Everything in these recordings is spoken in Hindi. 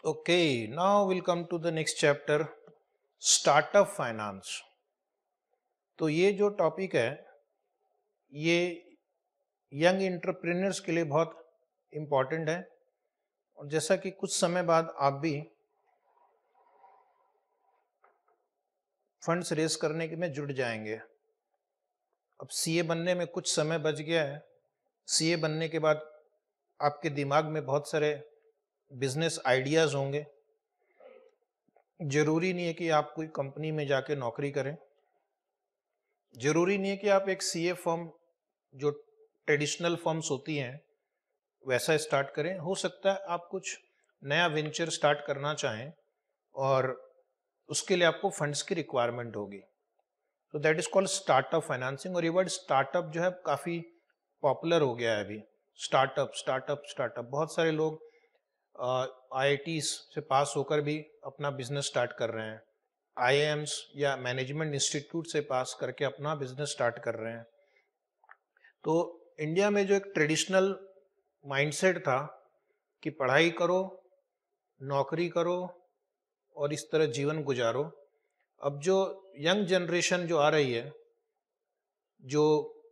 Okay, now we'll come to the next chapter, startup finance. तो ये जो टॉपिक है ये यंग एंटरप्रेन्योर्स के लिए बहुत इम्पॉर्टेंट है और जैसा कि कुछ समय बाद आप भी फंड्स रेस करने के में जुट जाएंगे। अब सीए बनने में कुछ समय बच गया है। सीए बनने के बाद आपके दिमाग में बहुत सारे बिजनेस आइडियाज होंगे। जरूरी नहीं है कि आप कोई कंपनी में जाके नौकरी करें, जरूरी नहीं है कि आप एक सीए फर्म जो ट्रेडिशनल फर्म्स होती हैं वैसा स्टार्ट करें। हो सकता है आप कुछ नया वेंचर स्टार्ट करना चाहें और उसके लिए आपको फंड्स की रिक्वायरमेंट होगी। तो that is called startup financing. और ये वर्ड स्टार्टअप जो है काफ़ी पॉपुलर हो गया है अभी। स्टार्टअप स्टार्टअप स्टार्टअप, बहुत सारे लोग आईआईटीज से पास होकर भी अपना बिजनेस स्टार्ट कर रहे हैं, आईआईएम्स या मैनेजमेंट इंस्टीट्यूट से पास करके अपना बिजनेस स्टार्ट कर रहे हैं। तो इंडिया में जो एक ट्रेडिशनल माइंडसेट था कि पढ़ाई करो, नौकरी करो और इस तरह जीवन गुजारो, अब जो यंग जनरेशन जो आ रही है, जो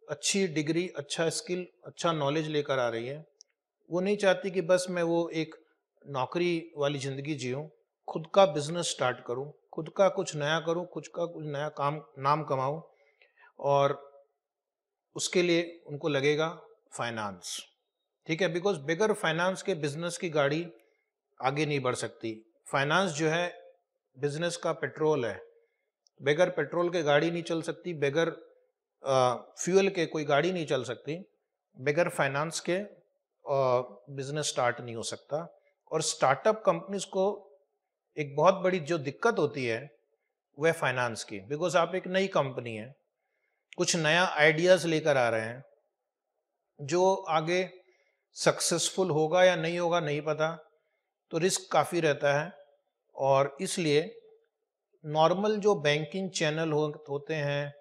अच्छी डिग्री, अच्छा स्किल, अच्छा नॉलेज लेकर आ रही है, वो नहीं चाहती कि बस मैं वो एक नौकरी वाली ज़िंदगी जीऊँ, खुद का बिजनेस स्टार्ट करूँ, खुद का कुछ नया करूँ, खुद का कुछ नया काम नाम कमाऊँ। और उसके लिए उनको लगेगा फाइनेंस, ठीक है, बिकॉज बगैर फाइनेंस के बिजनेस की गाड़ी आगे नहीं बढ़ सकती। फाइनेंस जो है बिजनेस का पेट्रोल है, बगैर पेट्रोल के गाड़ी नहीं चल सकती, बगैर फ्यूल के कोई गाड़ी नहीं चल सकती, बगैर फाइनेंस के बिजनेस स्टार्ट नहीं हो सकता। और स्टार्टअप कंपनीज को एक बहुत बड़ी जो दिक्कत होती है वह फाइनेंस की, बिकॉज आप एक नई कंपनी है, कुछ नया आइडियाज लेकर आ रहे हैं, जो आगे सक्सेसफुल होगा या नहीं होगा नहीं पता, तो रिस्क काफ़ी रहता है। और इसलिए नॉर्मल जो बैंकिंग चैनल होते हैं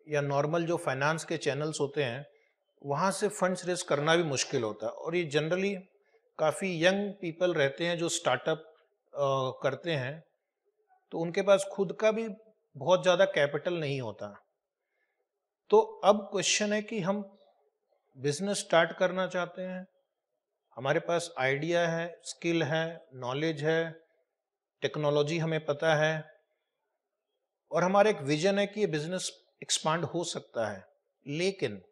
या नॉर्मल जो फाइनेंस के चैनल्स होते हैं वहाँ से फंड्स रेज करना भी मुश्किल होता है। और ये जनरली काफ़ी यंग पीपल रहते हैं जो स्टार्टअप करते हैं, तो उनके पास खुद का भी बहुत ज़्यादा कैपिटल नहीं होता। तो अब क्वेश्चन है कि हम बिजनेस स्टार्ट करना चाहते हैं, हमारे पास आइडिया है, स्किल है, नॉलेज है, टेक्नोलॉजी हमें पता है और हमारा एक विजन है कि ये बिजनेस एक्सपांड हो सकता है, लेकिन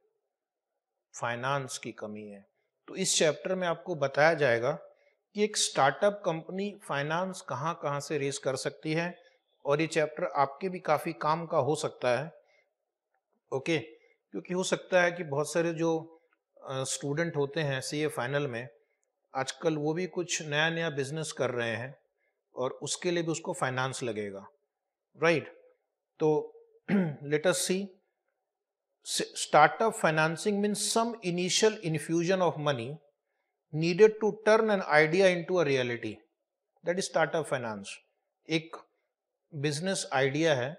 फाइनेंस की कमी है। तो इस चैप्टर में आपको बताया जाएगा कि एक स्टार्टअप कंपनी फाइनेंस कहाँ कहाँ से रेज कर सकती है, और ये चैप्टर आपके भी काफ़ी काम का हो सकता है। ओके, क्योंकि हो सकता है कि बहुत सारे जो स्टूडेंट होते हैं सीए फाइनल में, आजकल वो भी कुछ नया नया बिजनेस कर रहे हैं और उसके लिए भी उसको फाइनेंस लगेगा, राइट। तो let us C, startup financing means some initial infusion of money needed to turn an idea into a reality. That is startup finance. एक बिजनेस आइडिया है,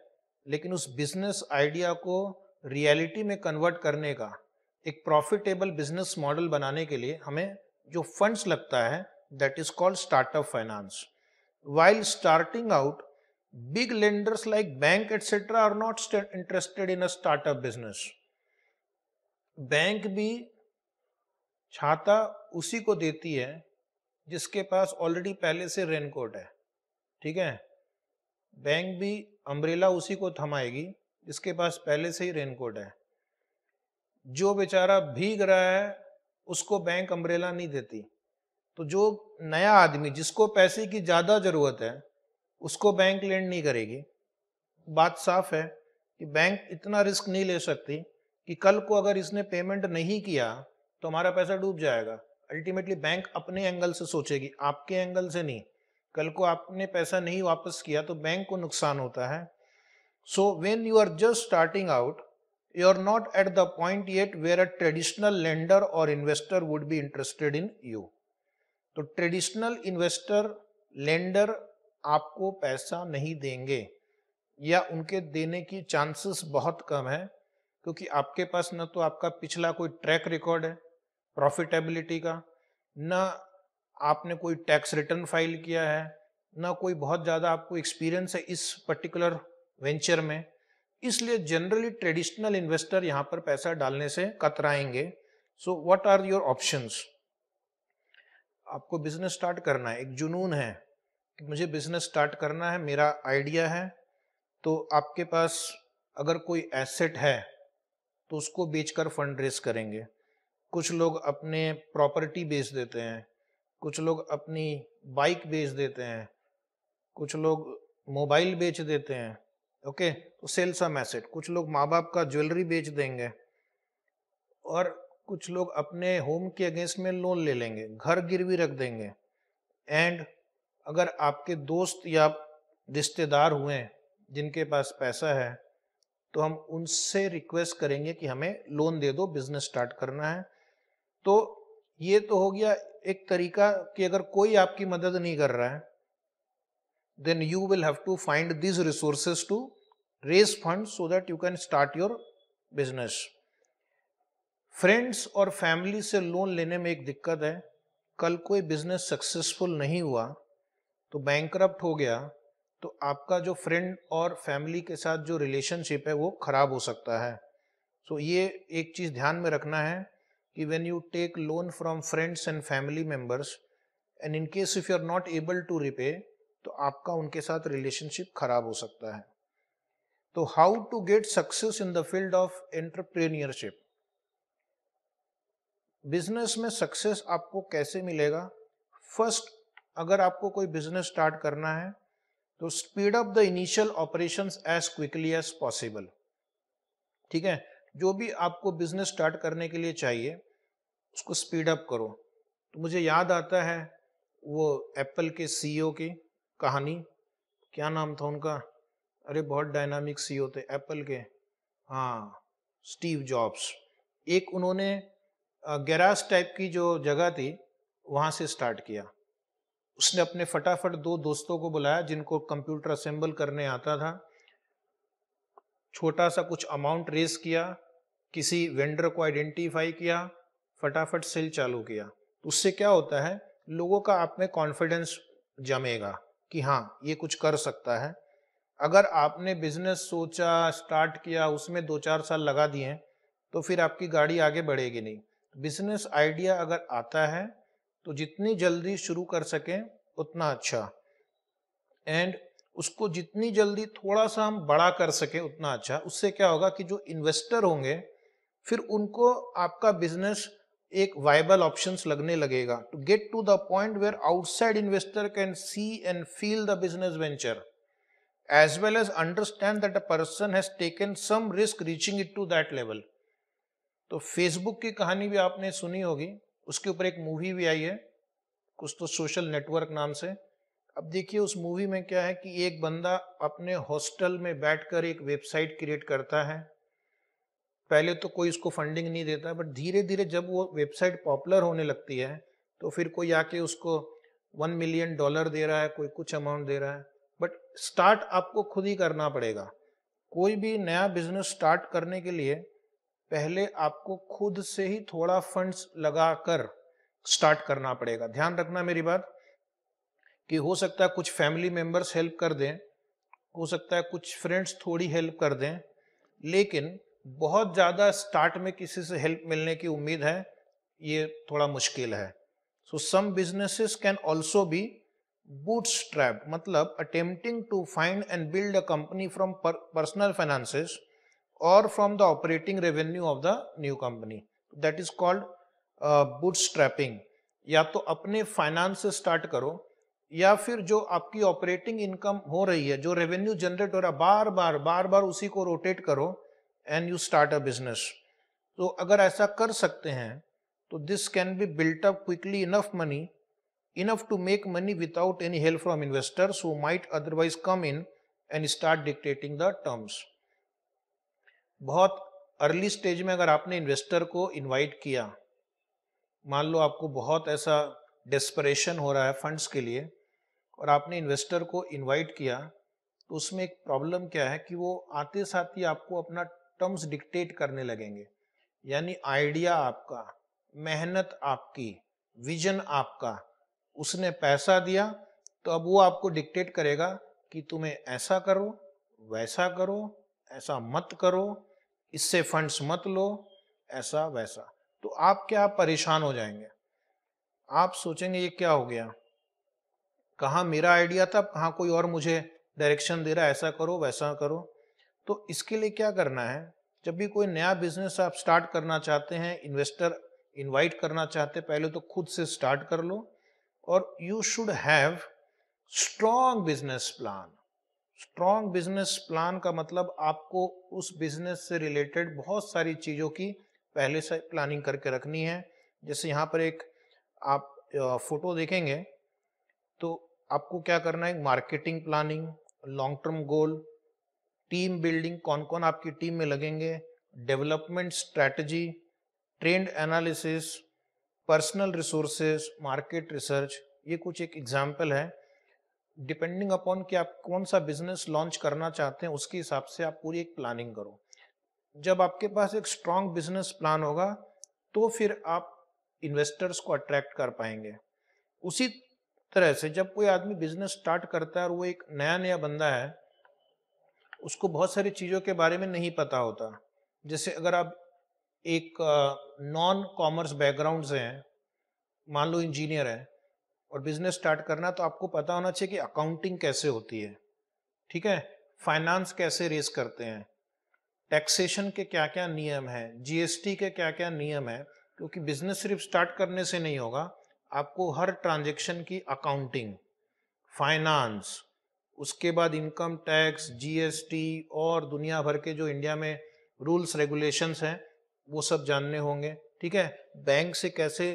लेकिन उस बिजनेस आइडिया को रियलिटी में कन्वर्ट करने का, एक प्रॉफिटेबल बिजनेस मॉडल बनाने के लिए हमें जो फंड्स लगता है, that is called startup finance. While starting out, big lenders like bank etc. are not interested in a startup business. Bank भी छाता उसी को देती है जिसके पास ऑलरेडी पहले से रेनकोट है, ठीक है। बैंक भी अम्ब्रेला उसी को थमाएगी जिसके पास पहले से ही रेनकोट है। जो बेचारा भीग रहा है उसको बैंक अम्ब्रेला नहीं देती। तो जो नया आदमी जिसको पैसे की ज़्यादा ज़रूरत है उसको बैंक लेंड नहीं करेगी। बात साफ है कि बैंक इतना रिस्क नहीं ले सकती कि कल को अगर इसने पेमेंट नहीं किया तो हमारा पैसा डूब जाएगा। अल्टीमेटली बैंक अपने एंगल से सोचेगी, आपके एंगल से नहीं। कल को आपने पैसा नहीं वापस किया तो बैंक को नुकसान होता है। So when you are just starting out, you are not at the point yet where a traditional lender or investor would be interested in you. तो ट्रेडिशनल इन्वेस्टर, लेंडर आपको पैसा नहीं देंगे या उनके देने की चांसेस बहुत कम है, क्योंकि आपके पास न तो आपका पिछला कोई ट्रैक रिकॉर्ड है प्रॉफिटेबिलिटी का, न आपने कोई टैक्स रिटर्न फाइल किया है, ना कोई बहुत ज़्यादा आपको एक्सपीरियंस है इस पर्टिकुलर वेंचर में, इसलिए जनरली ट्रेडिशनल इन्वेस्टर यहाँ पर पैसा डालने से कतराएंगे। So what are your options? आपको बिजनेस स्टार्ट करना है, एक जुनून है कि मुझे बिजनेस स्टार्ट करना है, मेरा आइडिया है, तो आपके पास अगर कोई एसेट है तो उसको बेचकर फंड रेज करेंगे। कुछ लोग अपने प्रॉपर्टी बेच देते हैं, कुछ लोग अपनी बाइक बेच देते हैं, कुछ लोग मोबाइल बेच देते हैं। ओके, तो सेल सम एसेट। कुछ लोग माँ बाप का ज्वेलरी बेच देंगे, और कुछ लोग अपने होम के अगेंस्ट में लोन ले लेंगे, घर गिरवी रख देंगे। एंड अगर आपके दोस्त या रिश्तेदार हुए जिनके पास पैसा है, तो हम उनसे रिक्वेस्ट करेंगे कि हमें लोन दे दो, बिजनेस स्टार्ट करना है। तो ये तो हो गया एक तरीका कि अगर कोई आपकी मदद नहीं कर रहा है, then you will have to find these resources to raise funds so that you can start your business. Friends और फैमिली से लोन लेने में एक दिक्कत है, कल कोई बिजनेस सक्सेसफुल नहीं हुआ तो बैंकरप्ट हो गया, तो आपका जो फ्रेंड और फैमिली के साथ जो रिलेशनशिप है वो खराब हो सकता है। सो ये एक चीज ध्यान में रखना है कि when you take loan from friends and family members, and in case if you are not able to repay, तो आपका उनके साथ रिलेशनशिप खराब हो सकता है। तो how to get success in the field of entrepreneurship? Business में सक्सेस आपको कैसे मिलेगा? फर्स्ट, अगर आपको कोई बिजनेस स्टार्ट करना है तो speed up the initial operations as quickly as possible. ठीक है, जो भी आपको बिजनेस स्टार्ट करने के लिए चाहिए उसको स्पीड अप करो। तो मुझे याद आता है वो एप्पल के सीईओ की कहानी, क्या नाम था उनका? अरे बहुत डायनामिक सीईओ थे एप्पल के, हाँ, स्टीव जॉब्स। एक उन्होंने गैराज टाइप की जो जगह थी वहां से स्टार्ट किया। उसने अपने फटाफट दो दोस्तों को बुलाया जिनको कंप्यूटर असेंबल करने आता था, छोटा सा कुछ अमाउंट रेस किया, किसी वेंडर को आइडेंटिफाई किया, फटाफट सेल चालू किया। उससे क्या होता है, लोगों का आप में कॉन्फिडेंस जमेगा कि हाँ ये कुछ कर सकता है। अगर आपने बिजनेस सोचा, स्टार्ट किया, उसमें 2-4 साल लगा दिए, तो फिर आपकी गाड़ी आगे बढ़ेगी नहीं। बिजनेस आइडिया अगर आता है तो जितनी जल्दी शुरू कर सकें उतना अच्छा, एंड उसको जितनी जल्दी थोड़ा सा हम बड़ा कर सके उतना अच्छा। उससे क्या होगा कि जो इन्वेस्टर होंगे फिर उनको आपका बिजनेस एक वायबल ऑप्शंस लगने लगेगा, to get to the point where outside investor can see and feel the business venture as well as understand that a person has taken some risk reaching it to that level. तो फेसबुक की कहानी भी आपने सुनी होगी, उसके ऊपर एक मूवी भी आई है, कुछ तो सोशल नेटवर्क नाम से। अब देखिए उस मूवी में क्या है कि एक बंदा अपने हॉस्टल में बैठकर एक वेबसाइट क्रिएट करता है। पहले तो कोई उसको फंडिंग नहीं देता, बट धीरे धीरे जब वो वेबसाइट पॉपुलर होने लगती है तो फिर कोई आके उसको $1 मिलियन दे रहा है, कोई कुछ अमाउंट दे रहा है। बट स्टार्ट आपको खुद ही करना पड़ेगा। कोई भी नया बिजनेस स्टार्ट करने के लिए पहले आपको खुद से ही थोड़ा फंड्स लगाकर स्टार्ट करना पड़ेगा। ध्यान रखना मेरी बात कि हो सकता है कुछ फैमिली मेंबर्स हेल्प कर दें, हो सकता है कुछ फ्रेंड्स थोड़ी हेल्प कर दें, लेकिन बहुत ज़्यादा स्टार्ट में किसी से हेल्प मिलने की उम्मीद है, ये थोड़ा मुश्किल है। So some businesses can also be bootstrap, मतलब attempting to find and build a company from personal finances or from the operating revenue of the new company, that is called bootstrapping। या तो अपने फाइनेंस से स्टार्ट करो, या फिर जो आपकी ऑपरेटिंग इनकम हो रही है, जो रेवेन्यू जनरेट हो रहा है, बार बार उसी को रोटेट करो and you start a business. तो अगर ऐसा कर सकते हैं तो this can be built up quickly enough to make money without any help from investors who might otherwise come in and start dictating the terms। बहुत अर्ली स्टेज में अगर आपने इन्वेस्टर को इनवाइट किया, मान लो आपको बहुत ऐसा डेस्परेशन हो रहा है फंड्स के लिए और आपने इन्वेस्टर को इनवाइट किया, तो उसमें एक प्रॉब्लम क्या है कि वो आते साथ ही आपको अपना टर्म्स डिक्टेट करने लगेंगे। यानी आइडिया आपका, मेहनत आपकी, विजन आपका, उसने पैसा दिया तो अब वो आपको डिक्टेट करेगा कि तुम्हें ऐसा करो, वैसा करो, ऐसा मत करो, इससे फंड्स मत लो, ऐसा वैसा। तो आप क्या परेशान हो जाएंगे, आप सोचेंगे ये क्या हो गया, कहाँ मेरा आइडिया था, कहाँ कोई और मुझे डायरेक्शन दे रहा है, ऐसा करो वैसा करो। तो इसके लिए क्या करना है, जब भी कोई नया बिजनेस आप स्टार्ट करना चाहते हैं, इन्वेस्टर इनवाइट करना चाहते हैं, पहले तो खुद से स्टार्ट कर लो। और you should have strong business plan. Strong business plan का मतलब आपको उस बिजनेस से रिलेटेड बहुत सारी चीजों की पहले से प्लानिंग करके रखनी है। जैसे यहाँ पर एक आप फोटो देखेंगे तो आपको क्या करना है, marketing planning, long term goal, team building, कौन कौन आपकी टीम में लगेंगे, development strategy, trend analysis, personal resources, market research. ये कुछ एक एग्जाम्पल है। डिपेंडिंग अपॉन कि आप कौन सा बिजनेस लॉन्च करना चाहते हैं उसके हिसाब से आप पूरी एक प्लानिंग करो। जब आपके पास एक स्ट्रॉन्ग बिजनेस प्लान होगा तो फिर आप इन्वेस्टर्स को अट्रैक्ट कर पाएंगे। उसी तरह से जब कोई आदमी बिजनेस स्टार्ट करता है और वो एक नया नया बंदा है, उसको बहुत सारी चीज़ों के बारे में नहीं पता होता। जैसे अगर आप एक नॉन कॉमर्स बैकग्राउंड से हैं, मान लो इंजीनियर है और बिजनेस स्टार्ट करना, तो आपको पता होना चाहिए कि अकाउंटिंग कैसे होती है, ठीक है, फाइनेंस कैसे रेस करते हैं, टैक्सेशन के क्या क्या नियम है, जीएसटी के क्या क्या नियम है। क्योंकि बिजनेस सिर्फ स्टार्ट करने से नहीं होगा, आपको हर ट्रांजेक्शन की अकाउंटिंग, फाइनेंस, उसके बाद इनकम टैक्स, जीएसटी और दुनिया भर के जो इंडिया में रूल्स रेगुलेशंस हैं वो सब जानने होंगे, ठीक है। बैंक से कैसे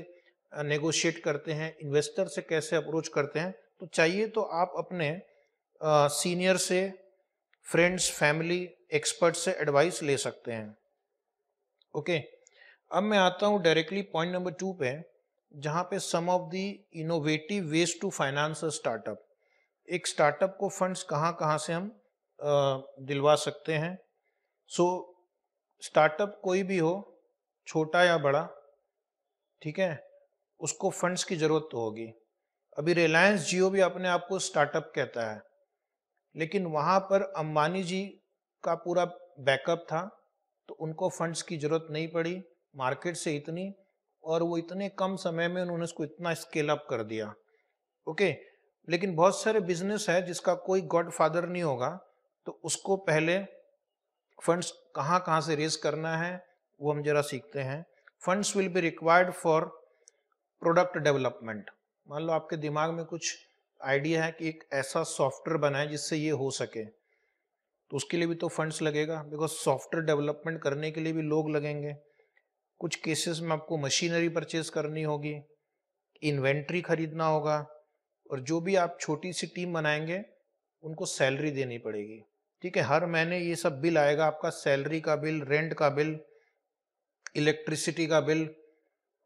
नेगोशिएट करते हैं, इन्वेस्टर से कैसे अप्रोच करते हैं। तो चाहिए तो आप अपने सीनियर से, फ्रेंड्स, फैमिली, एक्सपर्ट से एडवाइस ले सकते हैं। ओके, अब मैं आता हूँ डायरेक्टली पॉइंट नंबर 2 पे, जहाँ पे some of the innovative ways to finance a startup. एक स्टार्टअप को फंड्स कहाँ कहाँ से हम दिलवा सकते हैं। सो स्टार्टअप कोई भी हो, छोटा या बड़ा, ठीक है, उसको फंड्स की जरूरत तो होगी। अभी रिलायंस जियो भी अपने आप को स्टार्टअप कहता है, लेकिन वहां पर अंबानी जी का पूरा बैकअप था, तो उनको फंड्स की जरूरत नहीं पड़ी, मार्केट से इतनी, और वो इतने कम समय में उन्होंने उसको इतना स्केल अप कर दिया। ओके, लेकिन बहुत सारे बिजनेस है जिसका कोई गॉड फादर नहीं होगा, तो उसको पहले फंड्स कहाँ कहाँ से रेज करना है वो हम जरा सीखते हैं। Funds will be required for product development. मान लो आपके दिमाग में कुछ आइडिया है कि एक ऐसा सॉफ्टवेयर बनाए जिससे ये हो सके, तो उसके लिए भी तो फंड्स लगेगा, बिकॉज सॉफ्टवेयर डेवलपमेंट करने के लिए भी लोग लगेंगे। कुछ केसेस में आपको मशीनरी परचेज करनी होगी, इन्वेंट्री खरीदना होगा, और जो भी आप छोटी सी टीम बनाएंगे उनको सैलरी देनी पड़ेगी, ठीक है। हर महीने ये सब बिल आएगा आपका, सैलरी का बिल, रेंट का बिल, इलेक्ट्रिसिटी का बिल,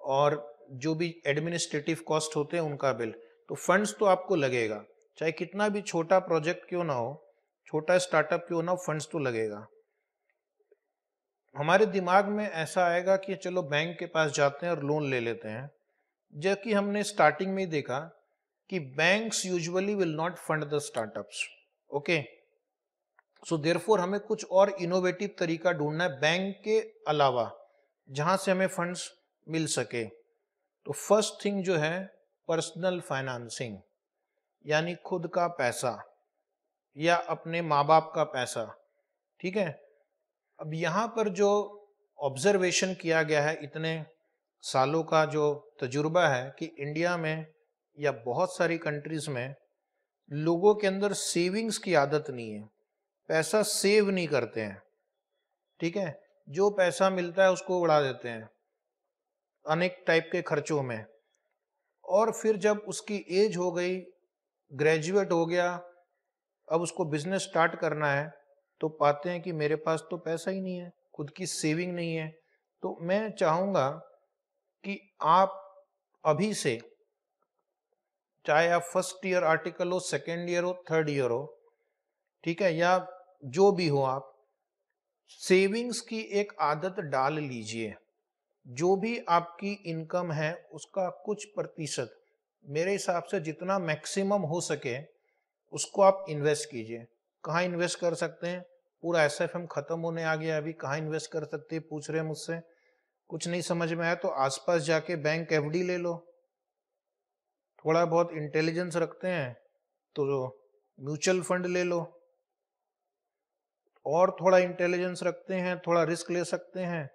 और जो भी एडमिनिस्ट्रेटिव कॉस्ट होते हैं उनका बिल। तो फंड्स तो आपको लगेगा, चाहे कितना भी छोटा प्रोजेक्ट क्यों ना हो, छोटा स्टार्टअप क्यों ना हो, फंड्स तो लगेगा। हमारे दिमाग में ऐसा आएगा कि चलो बैंक के पास जाते हैं और लोन ले लेते हैं, जबकि हमने स्टार्टिंग में ही देखा कि banks usually will not fund the startups. Okay, so therefore हमें कुछ और इनोवेटिव तरीका ढूंढना है बैंक के अलावा, जहां से हमें फंड्स मिल सके। तो फर्स्ट थिंग जो है, पर्सनल फाइनेंसिंग, यानी खुद का पैसा या अपने माँ बाप का पैसा, ठीक है। अब यहाँ पर जो ऑब्जर्वेशन किया गया है, इतने सालों का जो तजुर्बा है, कि इंडिया में या बहुत सारी कंट्रीज में लोगों के अंदर सेविंग्स की आदत नहीं है, पैसा सेव नहीं करते हैं, ठीक है। जो पैसा मिलता है उसको उड़ा देते हैं अनेक टाइप के खर्चों में, और फिर जब उसकी एज हो गई, ग्रेजुएट हो गया, अब उसको बिजनेस स्टार्ट करना है, तो पाते हैं कि मेरे पास तो पैसा ही नहीं है, खुद की सेविंग नहीं है। तो मैं चाहूंगा कि आप अभी से, चाहे आप फर्स्ट ईयर आर्टिकल हो, सेकेंड ईयर हो, थर्ड ईयर हो, ठीक है, या जो भी हो, आप सेविंग्स की एक आदत डाल लीजिए। जो भी आपकी इनकम है उसका कुछ प्रतिशत मेरे हिसाब से जितना मैक्सिमम हो सके उसको आप इन्वेस्ट कीजिए। कहाँ इन्वेस्ट कर सकते हैं? पूरा एसएफएम खत्म होने आ गया, अभी कहाँ इन्वेस्ट कर सकते हैं पूछ रहे हैं मुझसे। कुछ नहीं समझ में आया तो आसपास जाके बैंक एफडी ले लो। थोड़ा बहुत इंटेलिजेंस रखते हैं तो म्यूचुअल फंड ले लो। और थोड़ा इंटेलिजेंस रखते हैं, थोड़ा रिस्क ले सकते हैं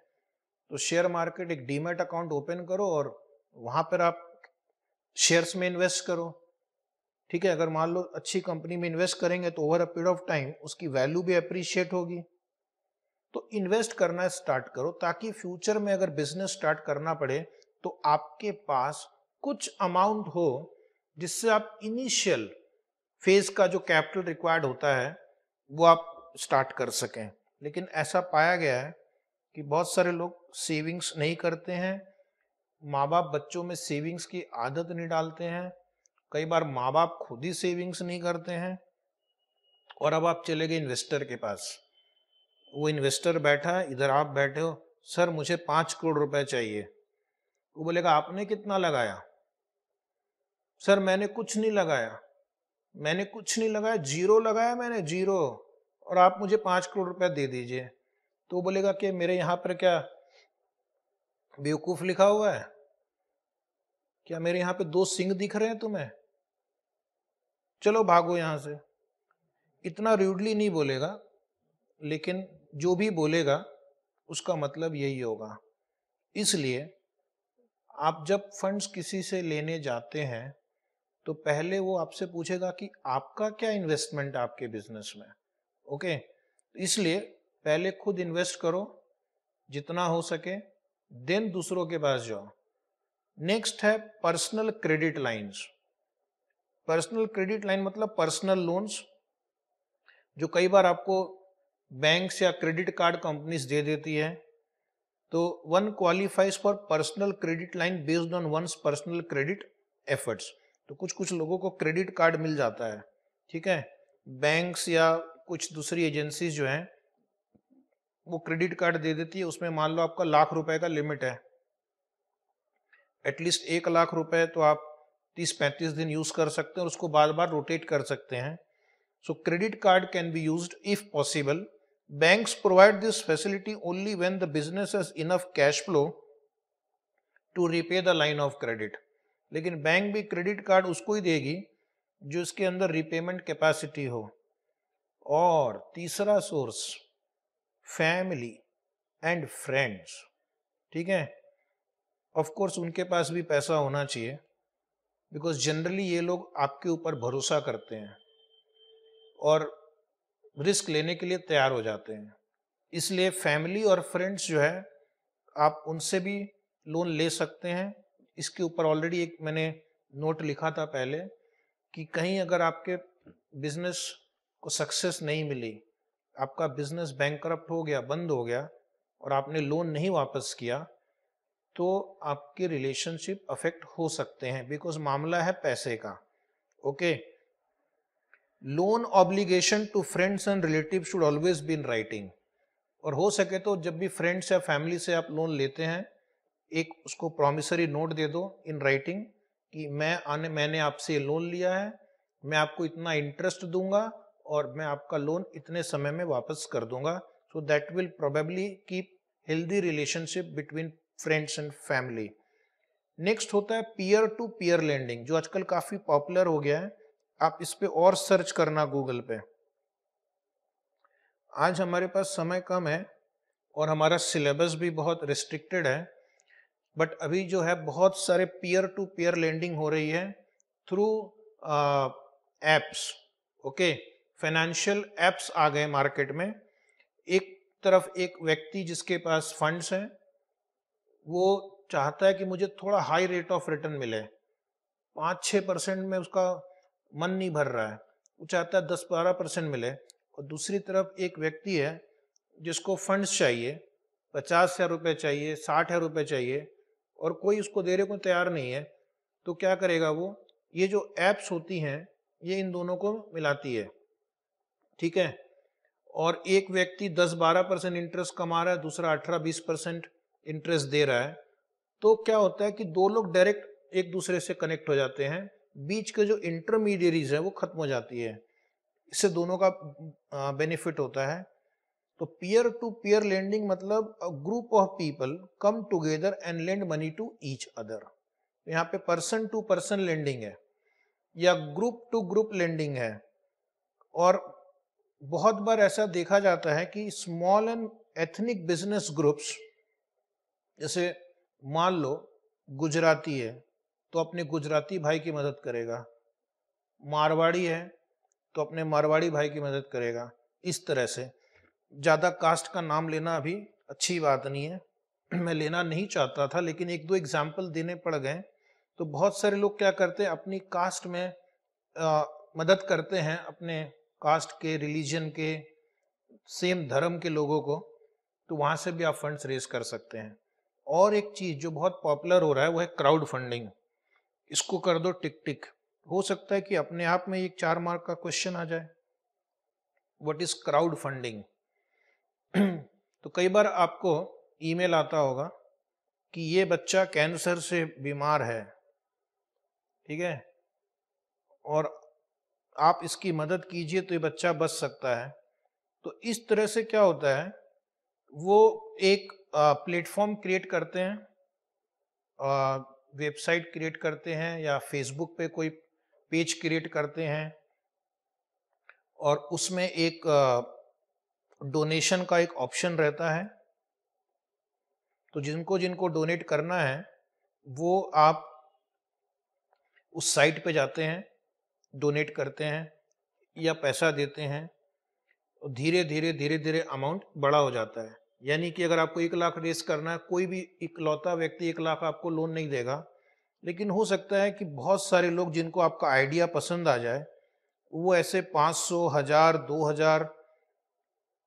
तो शेयर मार्केट एक डीमैट अकाउंट ओपन करो और वहां पर आप शेयर्स में इन्वेस्ट करो। ठीक है, अगर मान लो अच्छी कंपनी में इन्वेस्ट करेंगे तो over a period of time उसकी वैल्यू भी अप्रिशिएट होगी। तो इन्वेस्ट करना स्टार्ट करो ताकि फ्यूचर में अगर बिजनेस स्टार्ट करना पड़े तो आपके पास कुछ अमाउंट हो जिससे आप इनिशियल फेज का जो कैपिटल रिक्वायर्ड होता है वो आप स्टार्ट कर सकें। लेकिन ऐसा पाया गया है कि बहुत सारे लोग सेविंग्स नहीं करते हैं, माँ बाप बच्चों में सेविंग्स की आदत नहीं डालते हैं, कई बार माँ बाप खुद ही सेविंग्स नहीं करते हैं। और अब आप चले गए इन्वेस्टर के पास, वो इन्वेस्टर बैठा है, इधर आप बैठे हो, सर मुझे 5 करोड़ रुपए चाहिए। वो बोलेगा आपने कितना लगाया? सर मैंने कुछ नहीं लगाया, मैंने कुछ नहीं लगाया, जीरो लगाया मैंने, जीरो, और आप मुझे 5 करोड़ रुपया दे दीजिए। तो वो बोलेगा कि मेरे यहाँ पर क्या बेवकूफ लिखा हुआ है क्या? मेरे यहाँ पे 2 सिंह दिख रहे हैं तुम्हें? चलो भागो यहां से। इतना रूडली नहीं बोलेगा, लेकिन जो भी बोलेगा उसका मतलब यही होगा। इसलिए आप जब फंड्स किसी से लेने जाते हैं तो पहले वो आपसे पूछेगा कि आपका क्या इन्वेस्टमेंट है आपके बिजनेस में। ओके, इसलिए पहले खुद इन्वेस्ट करो जितना हो सके, देन दूसरों के पास जाओ। नेक्स्ट है personal credit lines. Personal credit line मतलब पर्सनल लोन्स जो कई बार आपको बैंक्स या क्रेडिट कार्ड कंपनीज दे देती है। तो one qualifies for personal credit line based on one's personal credit efforts. तो कुछ कुछ लोगों को क्रेडिट कार्ड मिल जाता है, ठीक है, बैंक्स या कुछ दूसरी एजेंसीज जो हैं वो क्रेडिट कार्ड दे देती है। उसमें मान लो आपका ₹1,00,000 का लिमिट है, एटलीस्ट 1,00,000 रुपए तो आप 30-35 दिन यूज कर सकते हैं और उसको बार बार रोटेट कर सकते हैं। So credit card can be used if possible. Banks provide this facility only when the business has enough cash flow to repay the line of credit. लेकिन बैंक भी क्रेडिट कार्ड उसको ही देगी जो इसके अंदर रिपेमेंट कैपेसिटी हो। और तीसरा सोर्स फैमिली एंड फ्रेंड्स, ठीक है, ऑफ कोर्स उनके पास भी पैसा होना चाहिए बिकॉज जनरली ये लोग आपके ऊपर भरोसा करते हैं और रिस्क लेने के लिए तैयार हो जाते हैं। इसलिए फैमिली और फ्रेंड्स जो है आप उनसे भी लोन ले सकते हैं। इसके ऊपर ऑलरेडी एक मैंने नोट लिखा था पहले कि कहीं अगर आपके बिजनेस को सक्सेस नहीं मिली, आपका बिजनेस बैंकरप्ट हो गया, बंद हो गया और आपने लोन नहीं वापस किया तो आपके रिलेशनशिप अफेक्ट हो सकते हैं बिकॉज मामला है पैसे का। Okay, loan obligation to friends and relative should always be in writing. और हो सके तो जब भी फ्रेंड्स या फैमिली से आप लोन लेते हैं एक उसको प्रॉमिसरी नोट दे दो इन राइटिंग कि मैंने आपसे लोन लिया है, मैं आपको इतना इंटरेस्ट दूंगा और मैं आपका लोन इतने समय में वापस कर दूंगा। So that will probably keep healthy relationship between friends and family. Next होता है पीयर टू पीयर लेंडिंग जो आजकल काफी पॉपुलर हो गया है। आप इस पे और सर्च करना गूगल पे। आज हमारे पास समय कम है और हमारा सिलेबस भी बहुत रिस्ट्रिक्टेड है, बट अभी जो है बहुत सारे पीयर टू पीयर लेंडिंग हो रही है through apps. Okay, financial apps आ गए मार्केट में। एक तरफ एक व्यक्ति जिसके पास फंड्स हैं वो चाहता है कि मुझे थोड़ा हाई रेट ऑफ रिटर्न मिले, 5-6% में उसका मन नहीं भर रहा है, वो चाहता है 10-12% मिले। और दूसरी तरफ एक व्यक्ति है जिसको फंड्स चाहिए, 50,000 रुपये चाहिए, 60,000 रुपये चाहिए और कोई उसको देने को तैयार नहीं है। तो क्या करेगा वो, ये जो एप्स होती हैं ये इन दोनों को मिलाती है, ठीक है। और एक व्यक्ति 10-12% इंटरेस्ट कमा रहा है, दूसरा 18-20% इंटरेस्ट दे रहा है। तो क्या होता है कि दो लोग डायरेक्ट एक दूसरे से कनेक्ट हो जाते हैं, बीच के जो इंटरमीडियरीज है वो खत्म हो जाती है, इससे दोनों का बेनिफिट होता है। तो पीयर टू पीयर लेंडिंग मतलब a group of people come together and lend money to each other. यहाँ पे पर्सन टू पर्सन लेंडिंग है या ग्रुप टू ग्रुप लेंडिंग है। और बहुत बार ऐसा देखा जाता है कि small and ethnic business groups, जैसे मान लो गुजराती है तो अपने गुजराती भाई की मदद करेगा, मारवाड़ी है तो अपने मारवाड़ी भाई की मदद करेगा। इस तरह से ज़्यादा कास्ट का नाम लेना अभी अच्छी बात नहीं है, मैं लेना नहीं चाहता था, लेकिन एक दो एग्जाम्पल देने पड़ गए। तो बहुत सारे लोग क्या करते हैं, अपनी कास्ट में मदद करते हैं अपने कास्ट के, रिलीजन के, सेम धर्म के लोगों को, तो वहाँ से भी आप फंड्स रेज कर सकते हैं। और एक चीज़ जो बहुत पॉपुलर हो रहा है वो है क्राउड फंडिंग। इसको कर दो टिक टिक। हो सकता है कि अपने आप में एक 4 मार्क का क्वेश्चन आ जाए, व्हाट इज क्राउड फंडिंग। तो कई बार आपको ईमेल आता होगा कि ये बच्चा कैंसर से बीमार है, ठीक है, और आप इसकी मदद कीजिए तो ये बच्चा बच सकता है। तो इस तरह से क्या होता है, वो एक प्लेटफॉर्म क्रिएट करते हैं, वेबसाइट क्रिएट करते हैं या फेसबुक पे कोई पेज क्रिएट करते हैं, और उसमें एक डोनेशन का एक ऑप्शन रहता है। तो जिनको जिनको डोनेट करना है वो आप उस साइट पे जाते हैं, डोनेट करते हैं या पैसा देते हैं, और धीरे धीरे धीरे धीरे अमाउंट बड़ा हो जाता है। यानी कि अगर आपको 1 लाख रेस करना है, कोई भी इकलौता व्यक्ति 1 लाख आपको लोन नहीं देगा, लेकिन हो सकता है कि बहुत सारे लोग जिनको आपका आइडिया पसंद आ जाए, वो ऐसे 500, 1000, 2000,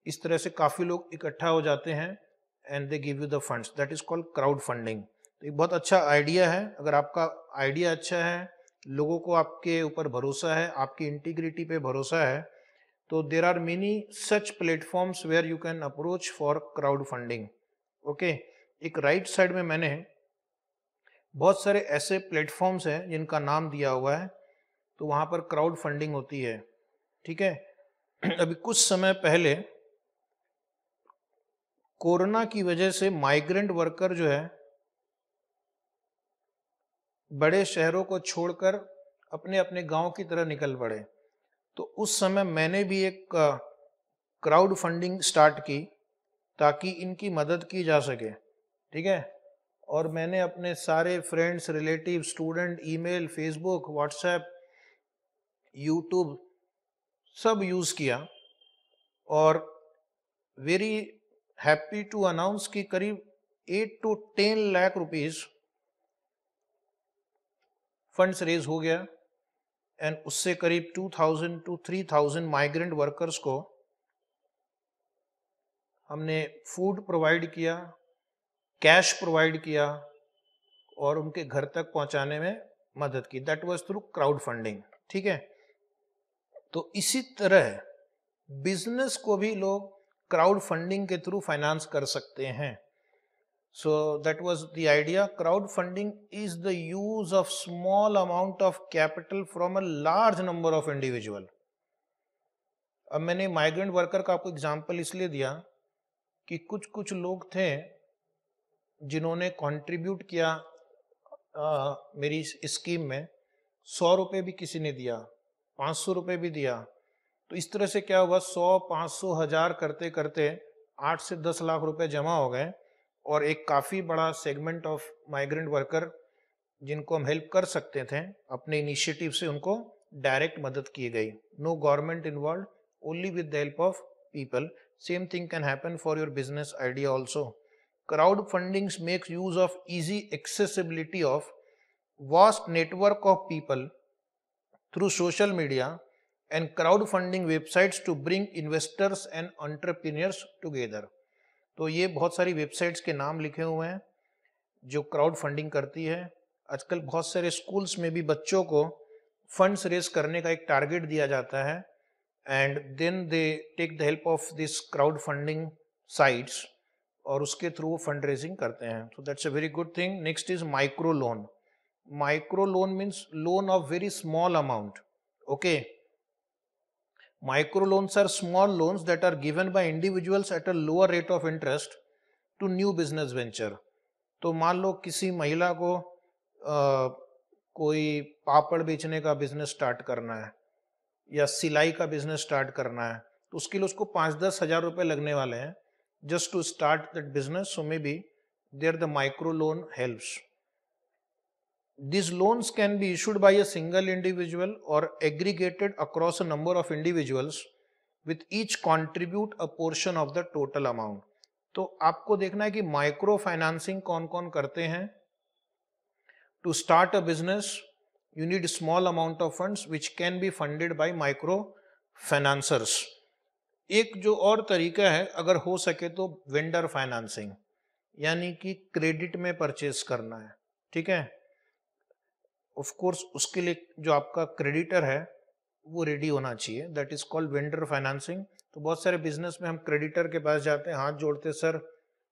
इस तरह से काफ़ी लोग इकट्ठा हो जाते हैं and they give you the funds. That is called crowd funding. तो एक बहुत अच्छा आइडिया है। अगर आपका आइडिया अच्छा है, लोगों को आपके ऊपर भरोसा है, आपकी इंटीग्रिटी पे भरोसा है, तो there are many such platforms where you can approach for crowd funding. Okay, एक राइट साइड में मैंने बहुत सारे ऐसे प्लेटफॉर्म्स हैं जिनका नाम दिया हुआ है, तो वहाँ पर क्राउड फंडिंग होती है, ठीक है। अभी कुछ समय पहले कोरोना की वजह से माइग्रेंट वर्कर जो है बड़े शहरों को छोड़कर अपने अपने गांव की तरह निकल पड़े। तो उस समय मैंने भी एक क्राउड फंडिंग स्टार्ट की ताकि इनकी मदद की जा सके, ठीक है। और मैंने अपने सारे friends, relative, student, email, Facebook, WhatsApp, YouTube सब यूज़ किया, और वेरी हैप्पी टू अनाउंस कि करीब 8 to 10 lakh rupees funds raise हो गया। एंड उससे करीब 2000 to 3000 माइग्रेंट वर्कर्स को हमने फूड प्रोवाइड किया, कैश प्रोवाइड किया और उनके घर तक पहुंचाने में मदद की। That was through crowd funding, ठीक है। तो इसी तरह बिजनेस को भी लोग क्राउड फंडिंग के थ्रू फाइनेंस कर सकते हैं। So that was the idea. Crowdfunding is the use of small amount of capital from a large number of individual. अब मैंने माइग्रेंट वर्कर का आपको एग्जांपल इसलिए दिया कि कुछ कुछ लोग थे जिन्होंने कंट्रीब्यूट किया मेरी स्कीम में। 100 रुपये भी किसी ने दिया, 500 रुपये भी दिया। तो इस तरह से क्या हुआ, 100, 500, 1000 करते करते 8 से 10 लाख रुपए जमा हो गए, और एक काफ़ी बड़ा सेगमेंट ऑफ माइग्रेंट वर्कर जिनको हम हेल्प कर सकते थे अपने इनिशिएटिव से, उनको डायरेक्ट मदद की गई। No government involve, only with the help of people. Same thing can happen for your business idea also. Crowd funding makes use of easy accessibility of vast network of people through social media and crowdfunding websites to bring investors and entrepreneurs together। तो ये बहुत सारी वेबसाइट्स के नाम लिखे हुए हैं जो क्राउड फंडिंग करती है। आजकल बहुत सारे स्कूल्स में भी बच्चों को फंड्स रेज करने का एक टारगेट दिया जाता है, and then they take the help of this crowd funding sites, और उसके थ्रू वो फंड रेजिंग करते हैं। So that's a very good thing. Next is micro loan. Micro loan means loan of very small amount. Okay. Micro loans are small loans that are given by individuals at a lower rate of interest to new business venture. तो मान लो किसी महिला को कोई पापड़ बेचने का बिजनेस स्टार्ट करना है या सिलाई का बिजनेस स्टार्ट करना है, तो उसके लिए उसको 5-10 हजार रुपए लगने वाले हैं just to start that business. So maybe there the micro loan helps. These loans can be issued by a single individual or aggregated across a number of individuals with each contribute a portion of the total amount. तो आपको देखना है कि माइक्रो फाइनेंसिंग कौन कौन करते हैं. To start a business you need small amount of funds which can be funded by micro financers. एक जो और तरीका है, अगर हो सके तो वेंडर फाइनेंसिंग, यानी कि क्रेडिट में परचेस करना है. ठीक है. ऑफ कोर्स उसके लिए जो आपका क्रेडिटर है वो रेडी होना चाहिए. That is called vendor financing. तो बहुत सारे बिजनेस में हम क्रेडिटर के पास जाते हैं, हाथ जोड़ते, सर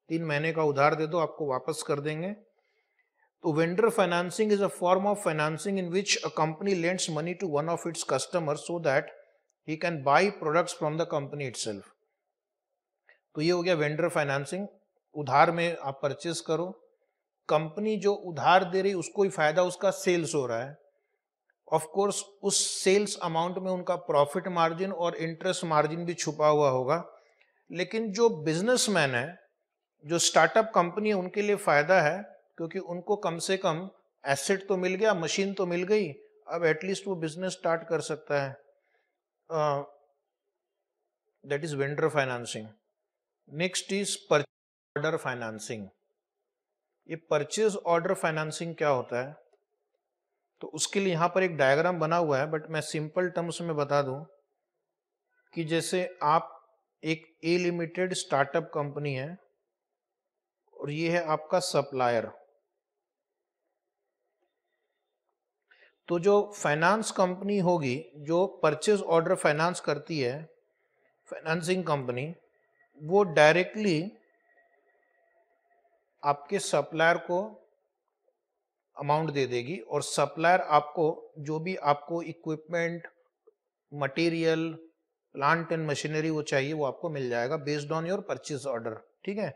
3 महीने का उधार दे दो, आपको वापस कर देंगे. तो vendor financing is a form of financing in which a company lends money to one of its customers so that he can buy products from the company itself. तो ये हो गया वेंडर फाइनेंसिंग. उधार में आप परचेस करो, कंपनी जो उधार दे रही उसको ही फायदा, उसका सेल्स हो रहा है. ऑफ कोर्स उस सेल्स अमाउंट में उनका प्रॉफिट मार्जिन और इंटरेस्ट मार्जिन भी छुपा हुआ होगा. लेकिन जो बिजनेसमैन है, जो स्टार्टअप कंपनी है, उनके लिए फायदा है, क्योंकि उनको कम से कम एसेट तो मिल गया, मशीन तो मिल गई, अब एटलीस्ट वो बिजनेस स्टार्ट कर सकता है. That is vendor financing. Next is purchase order financing. ये परचेज ऑर्डर फाइनेंसिंग क्या होता है? तो उसके लिए यहाँ पर एक डायग्राम बना हुआ है, बट मैं सिंपल टर्म्स में बता दूं कि जैसे आप एक ए लिमिटेड स्टार्टअप कंपनी है और ये है आपका सप्लायर. तो जो फाइनेंस कंपनी होगी, जो परचेज ऑर्डर फाइनेंस करती है, फाइनेंसिंग कंपनी, वो डायरेक्टली आपके सप्लायर को अमाउंट दे देगी और सप्लायर आपको जो भी आपको equipment, material, plant and machinery वो चाहिए वो आपको मिल जाएगा based on your purchase order. ठीक है.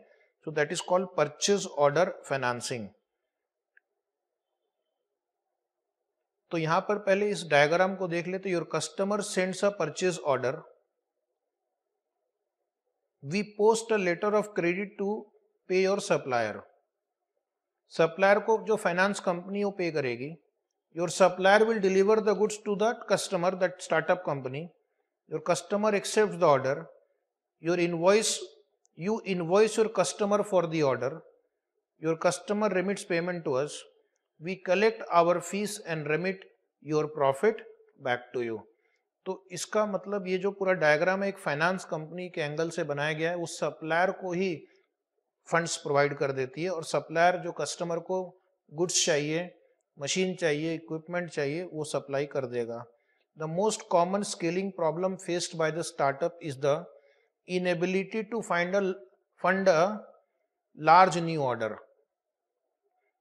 So that is called purchase order financing. तो यहां पर पहले इस डायग्राम को देख लेते. Your customer sends a purchase order, we post a letter of credit to pay your supplier. Supplier को जो फाइनेंस कंपनी वो पे करेगी. Your supplier will deliver the goods to the customer, that startup company. Your customer accepts the order. Your invoice, you invoice your customer for the order. Your customer remits payment to us. We collect our fees and remit your profit back to you. तो इसका मतलब ये जो पूरा डायग्राम है एक फाइनेंस कंपनी के एंगल से बनाया गया है. उस सप्लायर को ही फंड्स प्रोवाइड कर देती है और सप्लायर जो कस्टमर को गुड्स चाहिए, मशीन चाहिए, इक्विपमेंट चाहिए, वो सप्लाई कर देगा. The most common scaling problem faced by the startup is the inability to fund a large new order.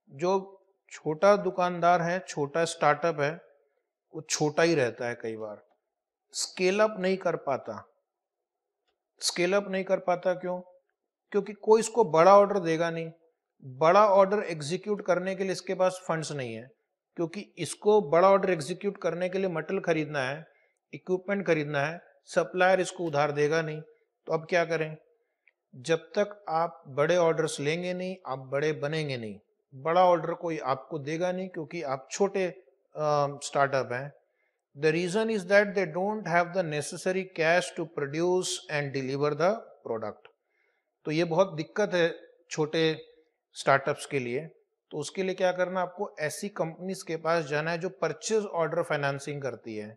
जो छोटा दुकानदार है, छोटा स्टार्टअप है, वो छोटा ही रहता है, कई बार स्केल अप नहीं कर पाता. स्केल अप नहीं कर पाता क्यों? क्योंकि कोई इसको बड़ा ऑर्डर देगा नहीं. बड़ा ऑर्डर एग्जीक्यूट करने के लिए इसके पास फंड्स नहीं है, क्योंकि इसको बड़ा ऑर्डर एग्जीक्यूट करने के लिए मटेरियल खरीदना है, इक्विपमेंट खरीदना है, सप्लायर इसको उधार देगा नहीं. तो अब क्या करें? जब तक आप बड़े ऑर्डर्स लेंगे नहीं, आप बड़े बनेंगे नहीं. बड़ा ऑर्डर कोई आपको देगा नहीं क्योंकि आप छोटे स्टार्टअप हैं. The reason is that they don't have the necessary cash to produce and deliver the product. तो ये बहुत दिक्कत है छोटे स्टार्टअप्स के लिए. तो उसके लिए क्या करना, आपको ऐसी कंपनीज के पास जाना है जो परचेज ऑर्डर फाइनेंसिंग करती है.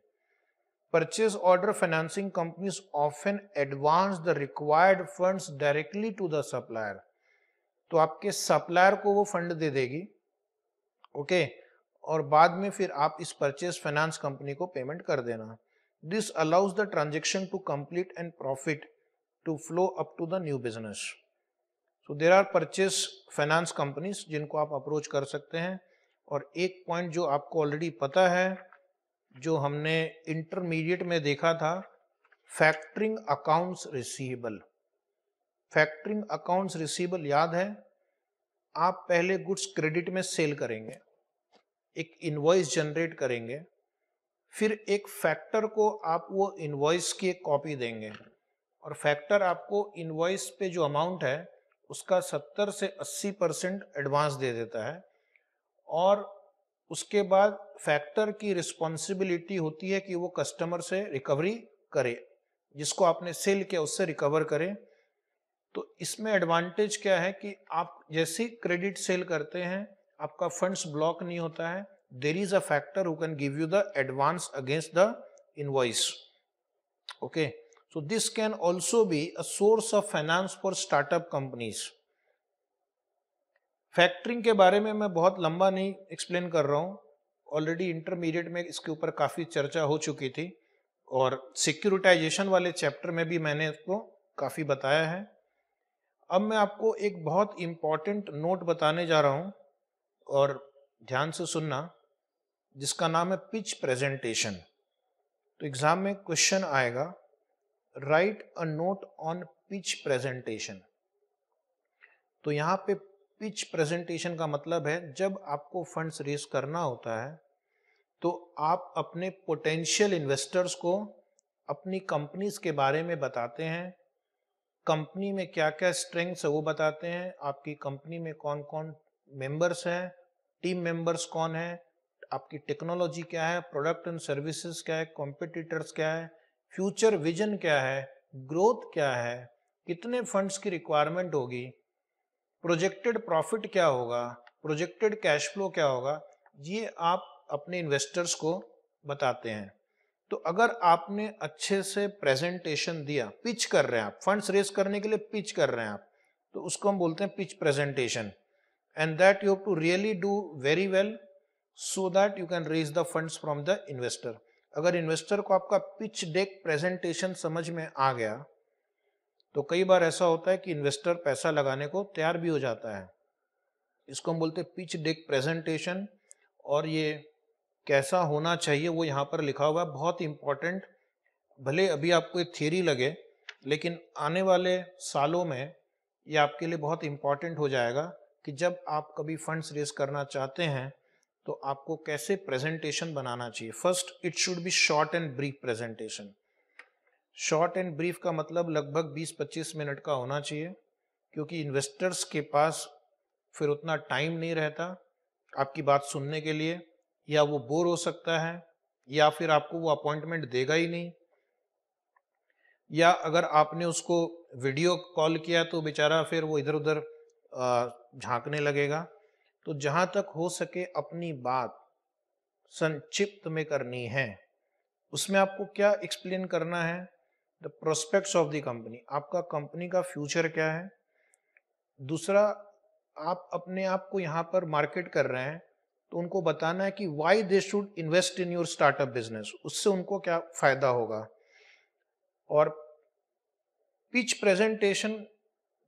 Purchase order financing companies often advance the required funds directly to the supplier. तो आपके सप्लायर को वो फंड दे देगी, ओके, और बाद में फिर आप इस परचेज फाइनेंस कंपनी को पेमेंट कर देना. This allows the transaction to complete and profit to flow up to the new business. So there are purchase finance companies जिनको आप अप्रोच कर सकते हैं. और एक पॉइंट जो आपको ऑलरेडी पता है, जो हमने इंटरमीडिएट में देखा था, factoring accounts receivable. Factoring accounts receivable याद है? आप पहले गुड्स क्रेडिट में सेल करेंगे, एक इनवॉइस जनरेट करेंगे, फिर एक फैक्टर को आप वो इनवॉइस की एक कॉपी देंगे और फैक्टर आपको इनवॉइस पे जो अमाउंट है उसका 70 से 80% एडवांस दे देता है और उसके बाद फैक्टर की रिस्पॉन्सिबिलिटी होती है कि वो कस्टमर से रिकवरी करे, जिसको आपने सेल किया उससे रिकवर करे। तो इसमें एडवांटेज क्या है कि आप जैसे ही क्रेडिट सेल करते हैं आपका फंड्स ब्लॉक नहीं होता है, there is a factor who can give you the advance against the invoice. Okay, so this can also be a source of finance for startup companies. Factoring के बारे में मैं बहुत लंबा नहीं एक्सप्लेन कर रहा हूँ, ऑलरेडी इंटरमीडिएट में इसके ऊपर काफ़ी चर्चा हो चुकी थी और सिक्योरिटाइजेशन वाले चैप्टर में भी मैंने इसको काफ़ी बताया है। अब मैं आपको एक बहुत इम्पॉर्टेंट नोट बताने जा रहा हूँ और ध्यान से सुनना, जिसका नाम है पिच प्रेजेंटेशन। तो एग्जाम में क्वेश्चन आएगा, right a note on pitch presentation. तो यहाँ पे पिच प्रेजेंटेशन का मतलब है जब आपको फंड्स रेज करना होता है तो आप अपने पोटेंशियल इन्वेस्टर्स को अपनी कंपनीज के बारे में बताते हैं, कंपनी में क्या क्या स्ट्रेंथ्स है वो बताते हैं, आपकी कंपनी में कौन कौन मेंबर्स हैं, टीम मेंबर्स कौन है, आपकी टेक्नोलॉजी क्या है, प्रोडक्ट एंड सर्विसेज क्या है, कॉम्पिटिटर्स क्या है, फ्यूचर विजन क्या है, ग्रोथ क्या है, कितने फंड्स की रिक्वायरमेंट होगी, प्रोजेक्टेड प्रॉफिट क्या होगा, प्रोजेक्टेड कैश फ्लो क्या होगा, ये आप अपने इन्वेस्टर्स को बताते हैं। तो अगर आपने अच्छे से प्रेजेंटेशन दिया, पिच कर रहे हैं आप, फंड्स रेज करने के लिए पिच कर रहे हैं आप, तो उसको हम बोलते हैं pitch presentation, and that you have to really do very well so that you can raise the funds from the investor. अगर इन्वेस्टर को आपका पिच डेक प्रेजेंटेशन समझ में आ गया तो कई बार ऐसा होता है कि इन्वेस्टर पैसा लगाने को तैयार भी हो जाता है। इसको हम बोलते हैं पिच डेक प्रेजेंटेशन, और ये कैसा होना चाहिए वो यहाँ पर लिखा हुआ है, बहुत इंपॉर्टेंट। भले अभी आपको एक थियरी लगे लेकिन आने वाले सालों में ये आपके लिए बहुत इंपॉर्टेंट हो जाएगा कि जब आप कभी फंड्स रेज करना चाहते हैं तो आपको कैसे प्रेजेंटेशन बनाना चाहिए। First, it should be short and brief presentation. Short and brief का मतलब लगभग 20-25 मिनट का होना चाहिए, क्योंकि इन्वेस्टर्स के पास फिर उतना टाइम नहीं रहता आपकी बात सुनने के लिए, या वो बोर हो सकता है, या फिर आपको वो अपॉइंटमेंट देगा ही नहीं, या अगर आपने उसको वीडियो कॉल किया तो बेचारा फिर वो इधर उधर झांकने लगेगा। तो जहां तक हो सके अपनी बात संक्षिप्त में करनी है। उसमें आपको क्या एक्सप्लेन करना है? The prospects of the company, आपका कंपनी का फ्यूचर क्या है। दूसरा, आप अपने आप को यहाँ पर मार्केट कर रहे हैं तो उनको बताना है कि why they should invest in your startup business, उससे उनको क्या फायदा होगा। और पिच प्रेजेंटेशन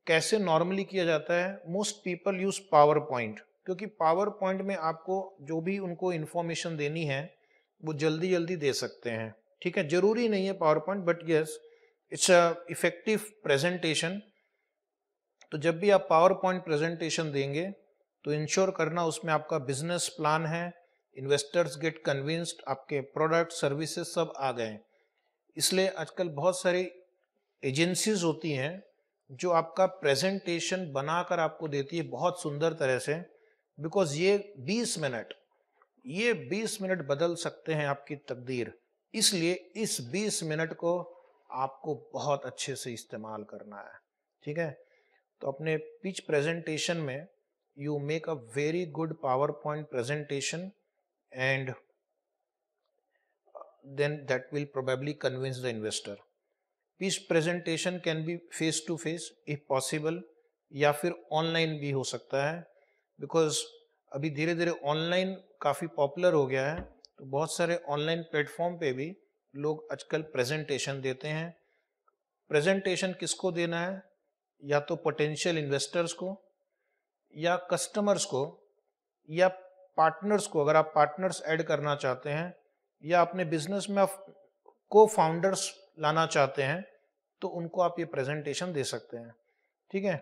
कैसे नॉर्मली किया जाता है? Most people use power point, क्योंकि पावर पॉइंट में आपको जो भी उनको इंफॉर्मेशन देनी है वो जल्दी जल्दी दे सकते हैं। ठीक है, जरूरी नहीं है power point, but yes it's a effective presentation. तो जब भी आप पावर पॉइंट प्रेजेंटेशन देंगे तो इंश्योर करना उसमें आपका बिजनेस प्लान है, इन्वेस्टर्स गेट कन्विंस्ड, आपके प्रोडक्ट सर्विसेज सब आ गए। इसलिए आजकल बहुत सारी एजेंसीज होती हैं जो आपका प्रेजेंटेशन बनाकर आपको देती है बहुत सुंदर तरह से, बिकॉज ये 20 मिनट बदल सकते हैं आपकी तकदीर। इसलिए इस 20 मिनट को आपको बहुत अच्छे से इस्तेमाल करना है। ठीक है, तो अपने पिच प्रेजेंटेशन में you make a very good PowerPoint presentation and then that will probably convince the investor. Pitch presentation can be face to face if possible, या फिर ऑनलाइन भी हो सकता है, बिकॉज अभी धीरे धीरे ऑनलाइन काफ़ी पॉपुलर हो गया है। तो बहुत सारे ऑनलाइन प्लेटफॉर्म पे भी लोग आजकल प्रेजेंटेशन देते हैं। प्रेजेंटेशन किसको देना है? या तो पोटेंशियल इन्वेस्टर्स को, या कस्टमर्स को, या पार्टनर्स को, अगर आप पार्टनर्स ऐड करना चाहते हैं या अपने बिजनेस में आप को फाउंडर्स लाना चाहते हैं, तो उनको आप ये प्रेजेंटेशन दे सकते हैं। ठीक है।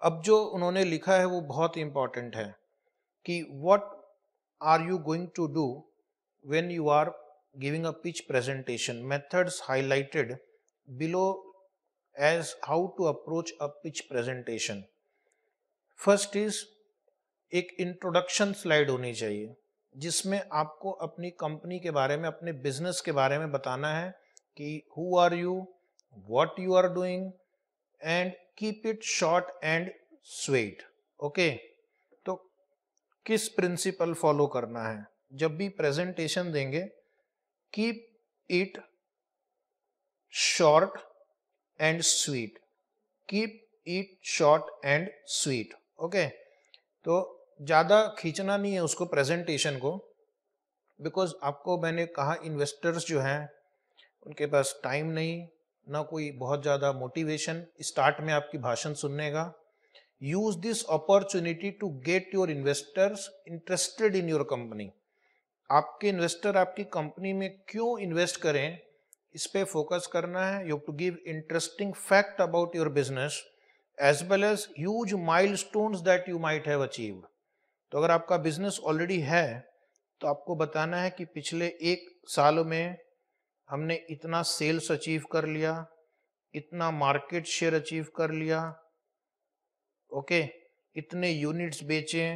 अब जो उन्होंने लिखा है वो बहुत इंपॉर्टेंट है कि what are you going to do when you are giving a pitch presentation, methods highlighted below as how to approach a pitch presentation. First is, एक इंट्रोडक्शन स्लाइड होनी चाहिए जिसमें आपको अपनी कंपनी के बारे में, अपने बिजनेस के बारे में बताना है कि who are you, what you are doing, and keep it short and sweet. Okay, तो किस प्रिंसिपल फॉलो करना है जब भी प्रेजेंटेशन देंगे? Keep it short and sweet, keep it short and sweet. Okay, तो ज़्यादा खींचना नहीं है उसको, प्रेजेंटेशन को, बिकॉज आपको मैंने कहा इन्वेस्टर्स जो हैं उनके पास टाइम नहीं, ना कोई बहुत ज़्यादा मोटिवेशन स्टार्ट में आपकी भाषण सुनने का। Use this opportunity to get your investors interested in your company. आपके इन्वेस्टर आपकी कंपनी में क्यों इन्वेस्ट करें, इस पे फोकस करना है। You have to give interesting fact about your business as well as huge milestones that you might have achieved. तो अगर आपका बिजनेस ऑलरेडी है तो आपको बताना है कि पिछले 1 साल में हमने इतना सेल्स अचीव कर लिया, इतना मार्केट शेयर अचीव कर लिया, ओके, इतने यूनिट्स बेचे,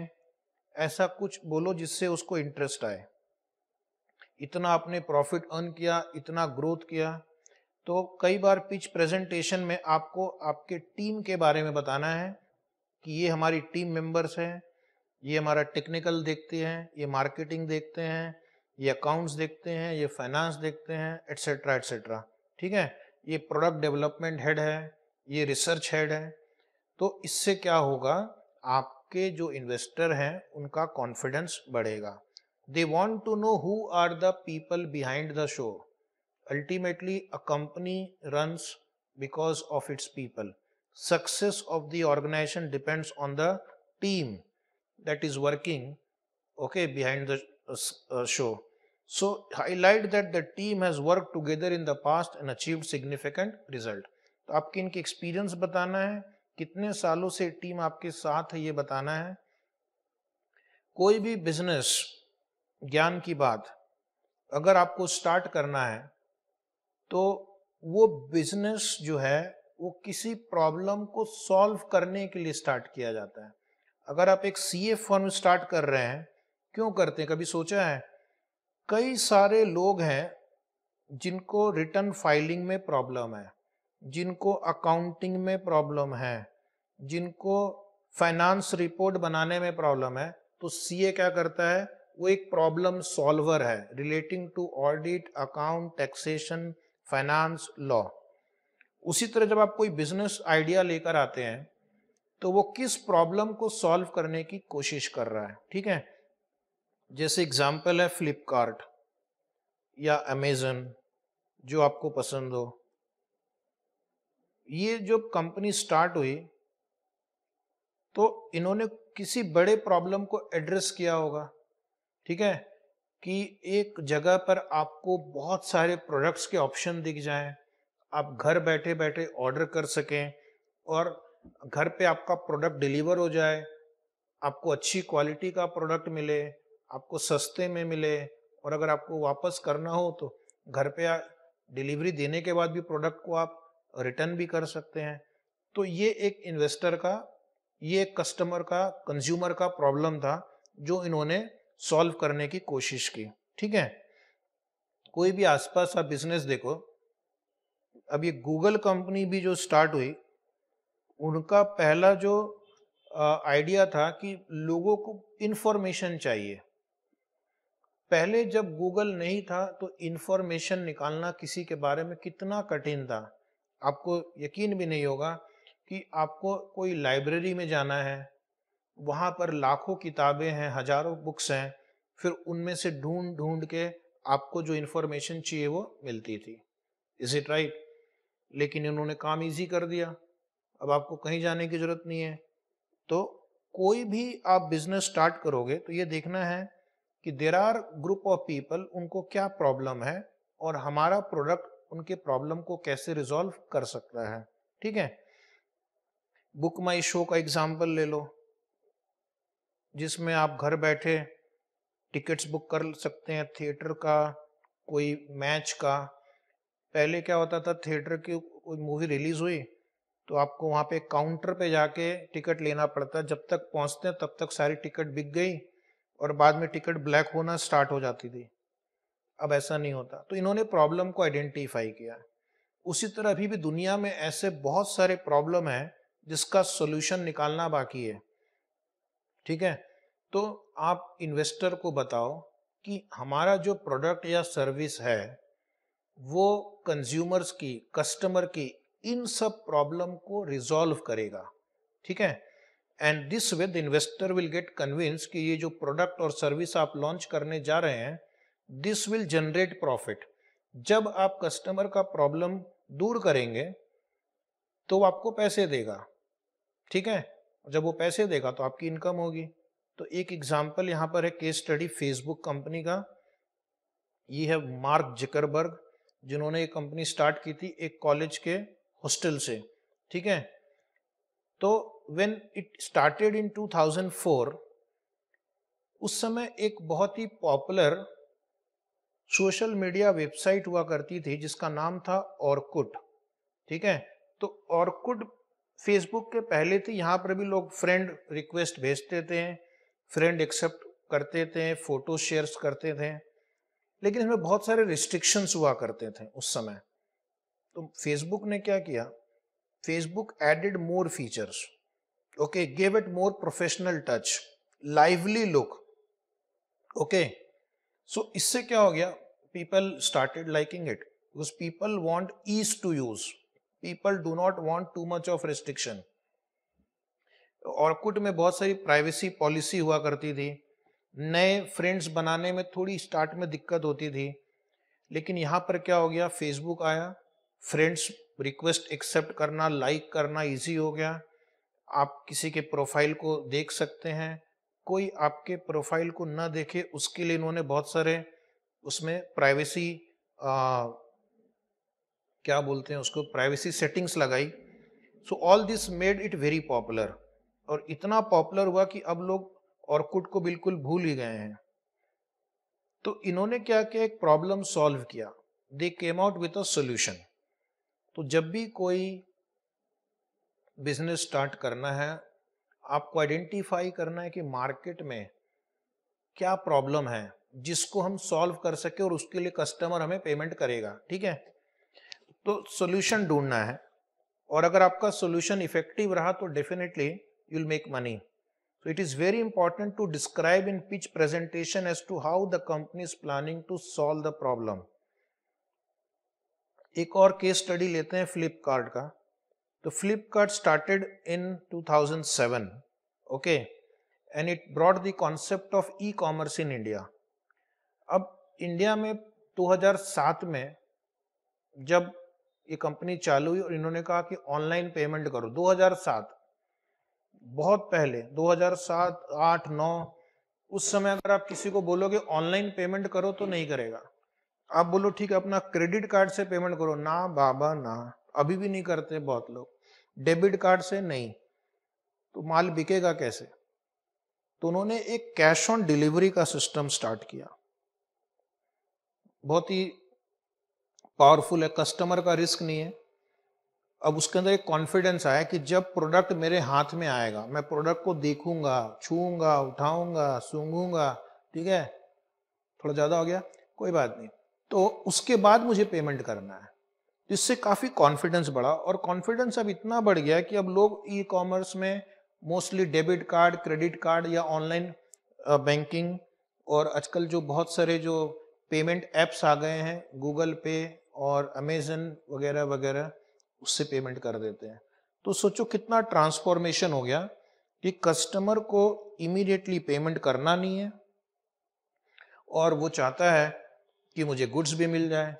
ऐसा कुछ बोलो जिससे उसको इंटरेस्ट आए। इतना आपने प्रॉफिट अर्न किया, इतना ग्रोथ किया। तो कई बार पिच प्रेजेंटेशन में आपको आपके टीम के बारे में बताना है कि ये हमारी टीम मेंबर्स हैं, ये हमारा टेक्निकल देखते हैं, ये मार्केटिंग देखते हैं, ये अकाउंट्स देखते हैं, ये फाइनेंस देखते हैं, एट्सेट्रा एट्सेट्रा। ठीक है, ये प्रोडक्ट डेवलपमेंट हेड है, ये रिसर्च हेड है। तो इससे क्या होगा, आपके जो इन्वेस्टर हैं उनका कॉन्फिडेंस बढ़ेगा। They want to know who are the people behind the show. Ultimately a company runs because of its people. Success of the organization depends on the team that is working, okay, behind the show. So highlight that the team has worked together in the past and achieved significant result. तो आपकी इनकी एक्सपीरियंस बताना है, कितने सालों से टीम आपके साथ है ये बताना है। कोई भी बिजनेस, ज्ञान की बात, अगर आपको स्टार्ट करना है तो वो बिजनेस जो है वो किसी प्रॉब्लम को सॉल्व करने के लिए स्टार्ट किया जाता है। अगर आप एक सीए फर्म स्टार्ट कर रहे हैं, क्यों करते हैं, कभी सोचा है? कई सारे लोग हैं जिनको रिटर्न फाइलिंग में प्रॉब्लम है, जिनको अकाउंटिंग में प्रॉब्लम है, जिनको फाइनेंस रिपोर्ट बनाने में प्रॉब्लम है। तो सीए क्या करता है, वो एक प्रॉब्लम सॉल्वर है relating to audit, account, taxation, finance, law. उसी तरह जब आप कोई बिजनेस आइडिया लेकर आते हैं तो वो किस प्रॉब्लम को सॉल्व करने की कोशिश कर रहा है। ठीक है, जैसे एग्जांपल है फ्लिपकार्ट या अमेजन, जो आपको पसंद हो। ये जो कंपनी स्टार्ट हुई तो इन्होंने किसी बड़े प्रॉब्लम को एड्रेस किया होगा। ठीक है, कि एक जगह पर आपको बहुत सारे प्रोडक्ट्स के ऑप्शन दिख जाएं, आप घर बैठे बैठे ऑर्डर कर सकें और घर पे आपका प्रोडक्ट डिलीवर हो जाए, आपको अच्छी क्वालिटी का प्रोडक्ट मिले, आपको सस्ते में मिले, और अगर आपको वापस करना हो तो घर पे डिलीवरी देने के बाद भी प्रोडक्ट को आप रिटर्न भी कर सकते हैं। तो ये एक इन्वेस्टर का, ये एक कस्टमर का, कंज्यूमर का प्रॉब्लम था जो इन्होंने सॉल्व करने की कोशिश की। ठीक है, कोई भी आसपास आप बिजनेस देखो, अब ये गूगल कंपनी भी जो स्टार्ट हुई, उनका पहला जो आइडिया था कि लोगों को इंफॉर्मेशन चाहिए। पहले जब गूगल नहीं था तो इंफॉर्मेशन निकालना किसी के बारे में कितना कठिन था। आपको यकीन भी नहीं होगा कि आपको कोई लाइब्रेरी में जाना है, वहाँ पर लाखों किताबें हैं, हजारों बुक्स हैं, फिर उनमें से ढूंढ ढूंढ के आपको जो इंफॉर्मेशन चाहिए वो मिलती थी। Is it right? लेकिन इन्होंने काम इजी कर दिया, अब आपको कहीं जाने की जरूरत नहीं है। तो कोई भी आप बिजनेस स्टार्ट करोगे तो ये देखना है कि there are group of people, उनको क्या प्रॉब्लम है और हमारा प्रोडक्ट उनके प्रॉब्लम को कैसे रिजॉल्व कर सकता है। ठीक है, बुक माई शो का एग्जाम्पल ले लो, जिसमें आप घर बैठे टिकट्स बुक कर सकते हैं थिएटर का, कोई मैच का। पहले क्या होता था, थिएटर की कोई मूवी रिलीज हुई तो आपको वहां पे काउंटर पे जाके टिकट लेना पड़ता, जब तक पहुंचते हैं तब तक सारी टिकट बिक गई और बाद में टिकट ब्लैक होना स्टार्ट हो जाती थी। अब ऐसा नहीं होता। तो इन्होंने प्रॉब्लम को आइडेंटिफाई किया। उसी तरह अभी भी दुनिया में ऐसे बहुत सारे प्रॉब्लम है जिसका सॉल्यूशन निकालना बाकी है। ठीक है, तो आप इन्वेस्टर को बताओ कि हमारा जो प्रोडक्ट या सर्विस है वो कंज्यूमर्स की, कस्टमर की इन सब प्रॉब्लम को रिजॉल्व करेगा। ठीक है, and this way the investor will get convince कि ये जो प्रोडक्ट और सर्विस आप लॉन्च करने जा रहे हैं, दिस विल जनरेट प्रॉफिट। जब आप कस्टमर का प्रॉब्लम दूर करेंगे तो वो आपको पैसे देगा। ठीक है, जब वो पैसे देगा तो आपकी इनकम होगी। तो एक एग्जांपल यहाँ पर है केस स्टडी फेसबुक कंपनी का। ये है मार्क जकरबर्ग, जिन्होंने ये कंपनी स्टार्ट की थी एक कॉलेज के हॉस्टल से। ठीक है, तो व्हेन इट स्टार्टेड इन 2004, उस समय एक बहुत ही पॉपुलर सोशल मीडिया वेबसाइट हुआ करती थी जिसका नाम था ऑरकुट। ठीक है, तो ऑरकुट फेसबुक के पहले थी। यहाँ पर भी लोग फ्रेंड रिक्वेस्ट भेजते थे, फ्रेंड एक्सेप्ट करते थे, फोटो शेयर्स करते थे, लेकिन इसमें बहुत सारे रिस्ट्रिक्शंस हुआ करते थे उस समय। तो फेसबुक ने क्या किया, Facebook added more features, okay, give it more professional touch, lively look. Okay, so इससे क्या हो गया, people started liking it because people want ease to use, people do not want too much of restriction. Orkut में बहुत सारी प्राइवेसी पॉलिसी हुआ करती थी, नए फ्रेंड्स बनाने में थोड़ी स्टार्ट में दिक्कत होती थी, लेकिन यहाँ पर क्या हो गया, फेसबुक आया, फ्रेंड्स रिक्वेस्ट एक्सेप्ट करना, लाइक करना इजी हो गया। आप किसी के प्रोफाइल को देख सकते हैं, कोई आपके प्रोफाइल को ना देखे उसके लिए इन्होंने बहुत सारे उसमें प्राइवेसी क्या बोलते हैं उसको, प्राइवेसी सेटिंग्स लगाई। So all this made it very popular, और इतना पॉपुलर हुआ कि अब लोग ऑर्कुट को बिल्कुल भूल ही गए हैं। तो इन्होंने क्या किया, एक प्रॉब्लम सॉल्व किया, they came out with a solution. तो जब भी कोई बिजनेस स्टार्ट करना है, आपको आइडेंटिफाई करना है कि मार्केट में क्या प्रॉब्लम है जिसको हम सॉल्व कर सके और उसके लिए कस्टमर हमें पेमेंट करेगा। ठीक है, तो सॉल्यूशन ढूंढना है, और अगर आपका सॉल्यूशन इफेक्टिव रहा तो definitely you will make money. So it is very important to describe in pitch presentation as to how the company is planning to solve the problem. एक और केस स्टडी लेते हैं फ्लिपकार्ट का। तो Flipkart started in 2007, okay, and it brought the concept of e commerce in India. अब इंडिया में 2007 में जब ये कंपनी चालू हुई और इन्होंने कहा कि ऑनलाइन पेमेंट करो, 2007 बहुत पहले, 2007, 8, 9, उस समय अगर आप किसी को बोलोगे ऑनलाइन पेमेंट करो तो नहीं करेगा। आप बोलो ठीक है अपना क्रेडिट कार्ड से पेमेंट करो, ना बाबा ना, अभी भी नहीं करते बहुत लोग। डेबिट कार्ड से नहीं, तो माल बिकेगा कैसे? तो उन्होंने एक कैश ऑन डिलीवरी का सिस्टम स्टार्ट किया, बहुत ही पावरफुल है, कस्टमर का रिस्क नहीं है। अब उसके अंदर एक कॉन्फिडेंस आया कि जब प्रोडक्ट मेरे हाथ में आएगा, मैं प्रोडक्ट को देखूंगा, छूऊंगा, उठाऊंगा, सूंघूंगा, ठीक है, थोड़ा ज्यादा हो गया, कोई बात नहीं, तो उसके बाद मुझे पेमेंट करना है। इससे काफी कॉन्फिडेंस बढ़ा, और कॉन्फिडेंस अब इतना बढ़ गया कि अब लोग ई कॉमर्स में mostly debit card, credit card या ऑनलाइन बैंकिंग, और आजकल जो बहुत सारे जो पेमेंट एप्स आ गए हैं, गूगल पे और अमेजन वगैरह वगैरह, उससे पेमेंट कर देते हैं। तो सोचो कितना ट्रांसफॉर्मेशन हो गया कि कस्टमर को इमीडिएटली पेमेंट करना नहीं है, और वो चाहता है कि मुझे गुड्स भी मिल जाए।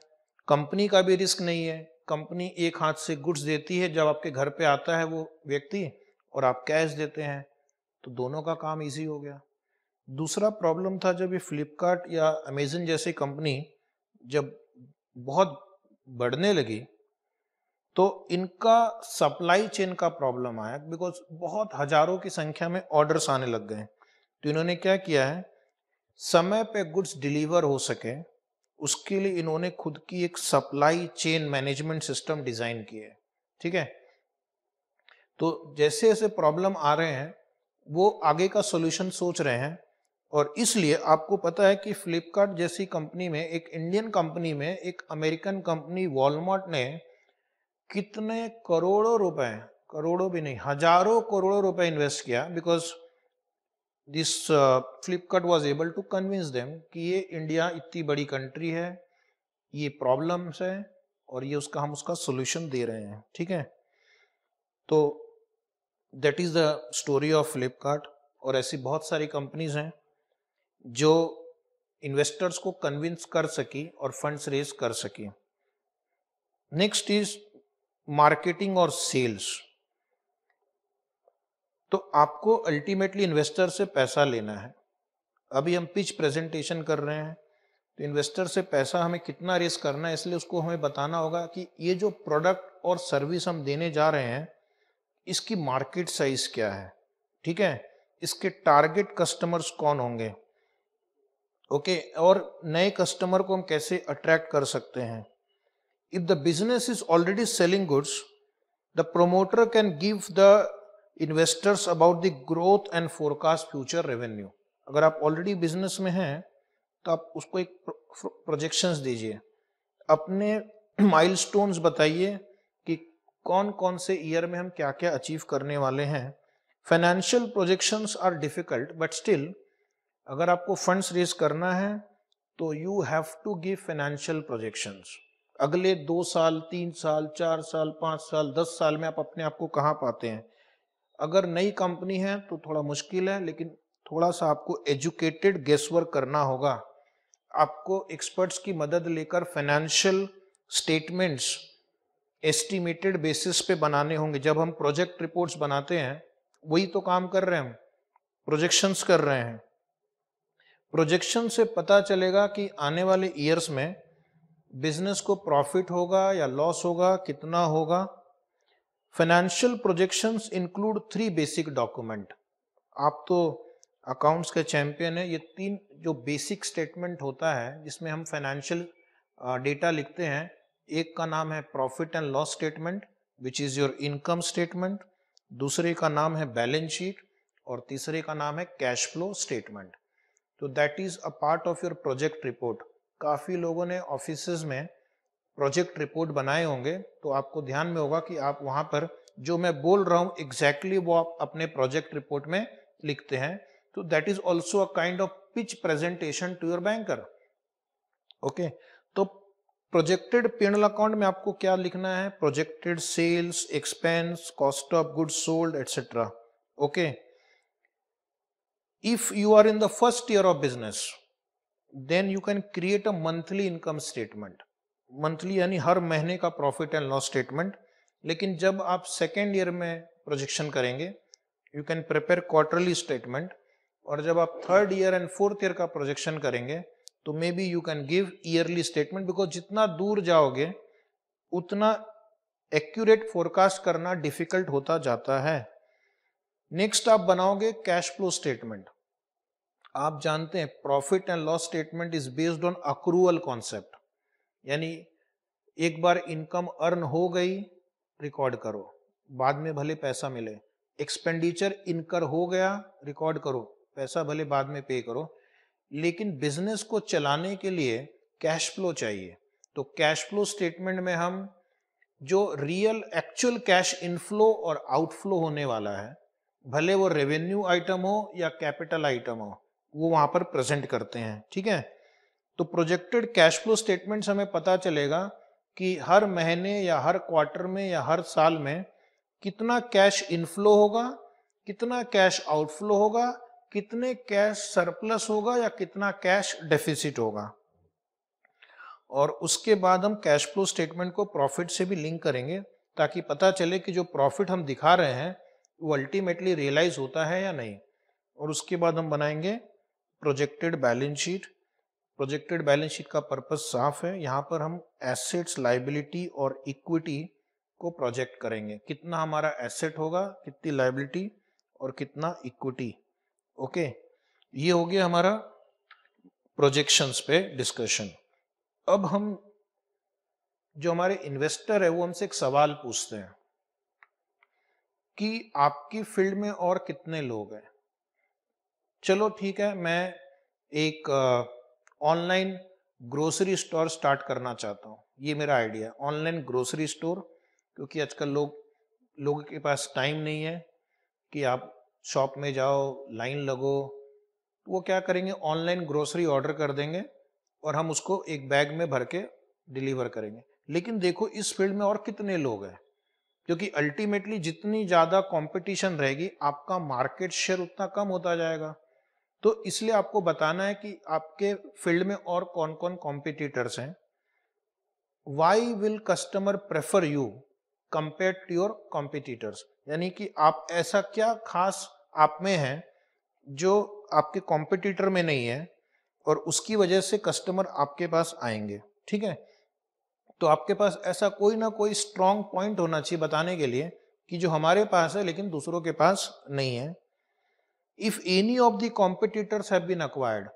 कंपनी का भी रिस्क नहीं है, कंपनी एक हाथ से गुड्स देती है, जब आपके घर पे आता है वो व्यक्ति, और आप कैश देते हैं। तो दोनों का काम इजी हो गया। दूसरा प्रॉब्लम था, जब ये फ्लिपकार्ट या अमेजन जैसी कंपनी जब बहुत बढ़ने लगी तो इनका सप्लाई चेन का प्रॉब्लम आया, बिकॉज बहुत हजारों की संख्या में ऑर्डर्स आने लग गए। तो इन्होंने क्या किया है, समय पे गुड्स डिलीवर हो सके उसके लिए इन्होंने खुद की एक supply chain management system design किया है। ठीक है, तो जैसे जैसे प्रॉब्लम आ रहे हैं वो आगे का सॉल्यूशन सोच रहे हैं। और इसलिए आपको पता है कि फ्लिपकार्ट जैसी कंपनी में, एक इंडियन कंपनी में, एक अमेरिकन कंपनी वॉलमार्ट ने कितने करोड़ों रुपए, करोड़ों भी नहीं, हजारों करोड़ों रुपए इन्वेस्ट किया, because this Flipkart was able to convince them कि ये इंडिया इतनी बड़ी कंट्री है, ये प्रॉब्लम्स है और ये हम उसका सॉल्यूशन दे रहे हैं। ठीक है, तो that is the story of Flipkart. और ऐसी बहुत सारी कंपनीज हैं जो इन्वेस्टर्स को कन्विंस कर सकी और फंड्स रेज कर सकी। नेक्स्ट इज मार्केटिंग और सेल्स। तो आपको अल्टीमेटली इन्वेस्टर से पैसा लेना है। अभी हम पिच प्रेजेंटेशन कर रहे हैं, तो इन्वेस्टर से पैसा हमें कितना रेस करना है, इसलिए उसको हमें बताना होगा कि ये जो प्रोडक्ट और सर्विस हम देने जा रहे हैं इसकी मार्केट साइज क्या है। ठीक है, इसके टारगेट कस्टमर्स कौन होंगे, ओके, और नए कस्टमर को हम कैसे अट्रैक्ट कर सकते हैं। If the business is already selling goods, the promoter can give the investors about the growth and forecast future revenue. अगर आप ऑलरेडी बिजनेस में हैं तो आप उसको एक प्रोजेक्शंस दीजिए, अपने माइलस्टोन्स बताइए कि कौन कौन से ईयर में हम क्या क्या अचीव करने वाले हैं। Financial projections are difficult, but still अगर आपको फंड्स रेज करना है तो you have to give financial projections. अगले 2 साल, 3 साल, 4 साल, 5 साल, 10 साल में आप अपने आप को कहाँ पाते हैं। अगर नई कंपनी है तो थोड़ा मुश्किल है, लेकिन थोड़ा सा आपको एजुकेटेड गेसवर्क करना होगा। आपको एक्सपर्ट्स की मदद लेकर फाइनेंशियल स्टेटमेंट्स एस्टिमेटेड बेसिस पे बनाने होंगे। जब हम प्रोजेक्ट रिपोर्ट्स बनाते हैं वही तो काम कर रहे हैं, हम प्रोजेक्शंस कर रहे हैं। प्रोजेक्शन से पता चलेगा कि आने वाले ईयर्स में बिजनेस को प्रॉफिट होगा या लॉस होगा, कितना होगा। Financial projections include 3 basic document. आप तो अकाउंट्स के चैंपियन है। ये 3 जो बेसिक स्टेटमेंट होता है जिसमें हम फाइनेंशियल डेटा लिखते हैं, एक का नाम है profit and loss statement which is your income statement, दूसरे का नाम है बैलेंस शीट और तीसरे का नाम है कैश फ्लो स्टेटमेंट। तो that is a part of your project report. काफी लोगों ने ऑफिसेज में प्रोजेक्ट रिपोर्ट बनाए होंगे, तो आपको ध्यान में होगा कि आप वहां पर जो मैं बोल रहा हूं एग्जैक्टली वो आप अपने प्रोजेक्ट रिपोर्ट में लिखते हैं। तो that is also a kind of pitch presentation to your banker. Okay, तो प्रोजेक्टेड P&L अकाउंट में आपको क्या लिखना है, projected sales, expense, cost of goods sold etcetera. Okay, if you are in the first year of business then you can create a monthly income statement। Monthly यानी हर महीने का प्रॉफिट एंड लॉस स्टेटमेंट। लेकिन जब आप सेकेंड ईयर में प्रोजेक्शन करेंगे you can prepare quarterly statement. और जब आप third year and fourth year का प्रोजेक्शन करेंगे तो may be you can give yearly statement, because जितना दूर जाओगे उतना एक्यूरेट फोरकास्ट करना डिफिकल्ट होता जाता है। नेक्स्ट आप बनाओगे कैश फ्लो स्टेटमेंट। आप जानते हैं profit and loss statement is based on accrual concept, यानी एक बार इनकम अर्न हो गई रिकॉर्ड करो, बाद में भले पैसा मिले। एक्सपेंडिचर इनकर हो गया रिकॉर्ड करो, पैसा भले बाद में पे करो। लेकिन बिजनेस को चलाने के लिए कैश फ्लो चाहिए। तो कैश फ्लो स्टेटमेंट में हम जो रियल एक्चुअल कैश इनफ्लो और आउटफ्लो होने वाला है, भले वो रेवेन्यू आइटम हो या कैपिटल आइटम हो, वो वहां पर प्रेजेंट करते हैं। ठीक है, तो प्रोजेक्टेड कैश फ्लो स्टेटमेंट से हमें पता चलेगा कि हर महीने या हर क्वार्टर में या हर साल में कितना कैश इनफ्लो होगा, कितना कैश आउटफ्लो होगा, कितने कैश सरप्लस होगा या कितना कैश डेफिसिट होगा। और उसके बाद हम कैश फ्लो स्टेटमेंट को प्रॉफिट से भी लिंक करेंगे ताकि पता चले कि जो प्रॉफिट हम दिखा रहे हैं वो अल्टीमेटली रियलाइज होता है या नहीं। और उसके बाद हम बनाएंगे projected balance sheet. Projected balance sheet का पर्पस साफ है, यहाँ पर हम एसेट्स, लाइबिलिटी और इक्विटी को प्रोजेक्ट करेंगे, कितना हमारा एसेट होगा, कितनी लाइबिलिटी और कितना इक्विटी। ओके, ये हो गया हमारा प्रोजेक्शंस पे डिस्कशन। अब हम जो हमारे इन्वेस्टर है वो हमसे एक सवाल पूछते हैं कि आपकी फील्ड में और कितने लोग हैं। चलो ठीक है, मैं एक ऑनलाइन ग्रोसरी स्टोर स्टार्ट करना चाहता हूँ, ये मेरा आइडिया है, ऑनलाइन ग्रोसरी स्टोर। क्योंकि आजकल लोगों के पास टाइम नहीं है कि आप शॉप में जाओ, लाइन लगो, तो वो क्या करेंगे, ऑनलाइन ग्रोसरी ऑर्डर कर देंगे और हम उसको एक बैग में भर के डिलीवर करेंगे। लेकिन देखो इस फील्ड में और कितने लोग हैं, क्योंकि अल्टीमेटली जितनी ज़्यादा कंपटीशन रहेगी आपका मार्केट शेयर उतना कम होता जाएगा। तो इसलिए आपको बताना है कि आपके फील्ड में और कौन कौन कॉम्पिटिटर्स हैं। Why will customer prefer you compare to your competitors, यानी कि आप ऐसा क्या खास आप में है जो आपके कॉम्पिटिटर में नहीं है और उसकी वजह से कस्टमर आपके पास आएंगे। ठीक है, तो आपके पास ऐसा कोई ना कोई स्ट्रॉन्ग पॉइंट होना चाहिए बताने के लिए कि जो हमारे पास है लेकिन दूसरों के पास नहीं है। If any of the competitors have been acquired,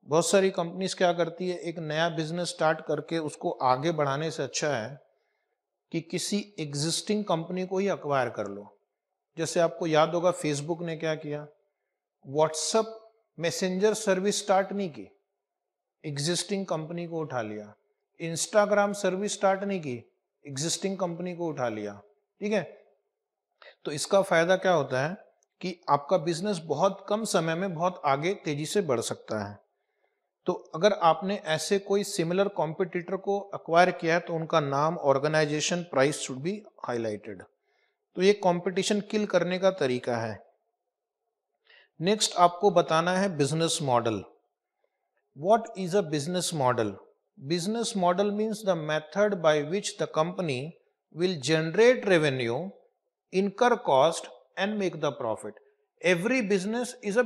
बहुत सारी कंपनीज क्या करती है, एक नया बिजनेस स्टार्ट करके उसको आगे बढ़ाने से अच्छा है कि किसी एग्जिस्टिंग कंपनी को ही अक्वायर कर लो। जैसे आपको याद होगा फेसबुक ने क्या किया, व्हाट्सएप मैसेंजर सर्विस स्टार्ट नहीं की, एग्जिस्टिंग कंपनी को उठा लिया। इंस्टाग्राम सर्विस स्टार्ट नहीं की, एग्जिस्टिंग कंपनी को उठा लिया। ठीक है, तो इसका फायदा क्या होता है कि आपका बिजनेस बहुत कम समय में बहुत आगे तेजी से बढ़ सकता है। तो अगर आपने ऐसे कोई सिमिलर कॉम्पिटिटर को अक्वायर किया है तो उनका नाम, organisation, price should be highlighted. तो ये कंपटीशन किल करने का तरीका है। नेक्स्ट आपको बताना है business model. What is a business model? Business model means the method by which the company will generate revenue, incur cost and make the profit. Every business has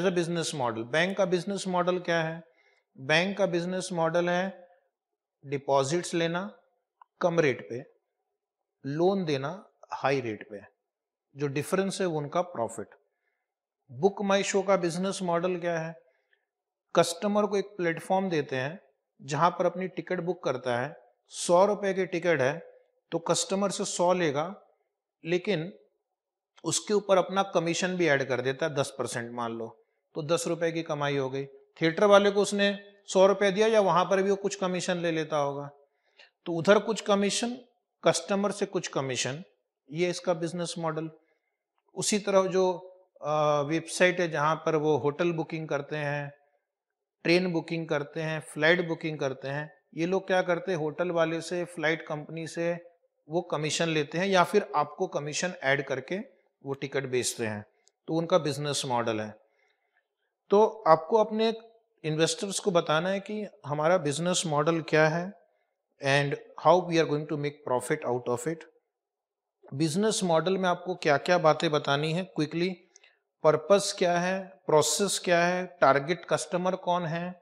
a business model. Bank का business model क्या है? बैंक का business model है डिपॉजिट्स लेना कम रेट पे, लोन देना हाई रेट पे, जो डिफरेंस है वो उनका प्रॉफिट। बुक माई शो का बिजनेस मॉडल क्या है? कस्टमर को एक प्लेटफॉर्म देते हैं जहां पर अपनी टिकट बुक करता है, 100 रुपए की टिकट है तो कस्टमर से 100 लेगा, लेकिन उसके ऊपर अपना कमीशन भी ऐड कर देता है 10% मान लो, तो 10 रुपए की कमाई हो गई। थिएटर वाले को उसने 100 रुपए दिया या वहां पर भी वो कुछ कमीशन ले लेता होगा, तो उधर कुछ कमीशन, कस्टमर से कुछ कमीशन, ये इसका बिजनेस मॉडल। उसी तरह जो वेबसाइट है जहां पर वो होटल बुकिंग करते हैं, ट्रेन बुकिंग करते हैं, फ्लाइट बुकिंग करते हैं, ये लोग क्या करते हैं, होटल वाले से, फ्लाइट कंपनी से वो कमीशन लेते हैं या फिर आपको कमीशन ऐड करके वो टिकट बेचते हैं, तो उनका बिजनेस मॉडल है। तो आपको अपने इन्वेस्टर्स को बताना है कि हमारा बिजनेस मॉडल क्या है and how we are going to make profit out of it. Business model में आपको क्या क्या बातें बतानी है क्विकली, पर्पस क्या है, प्रोसेस क्या है, टारगेट कस्टमर कौन है,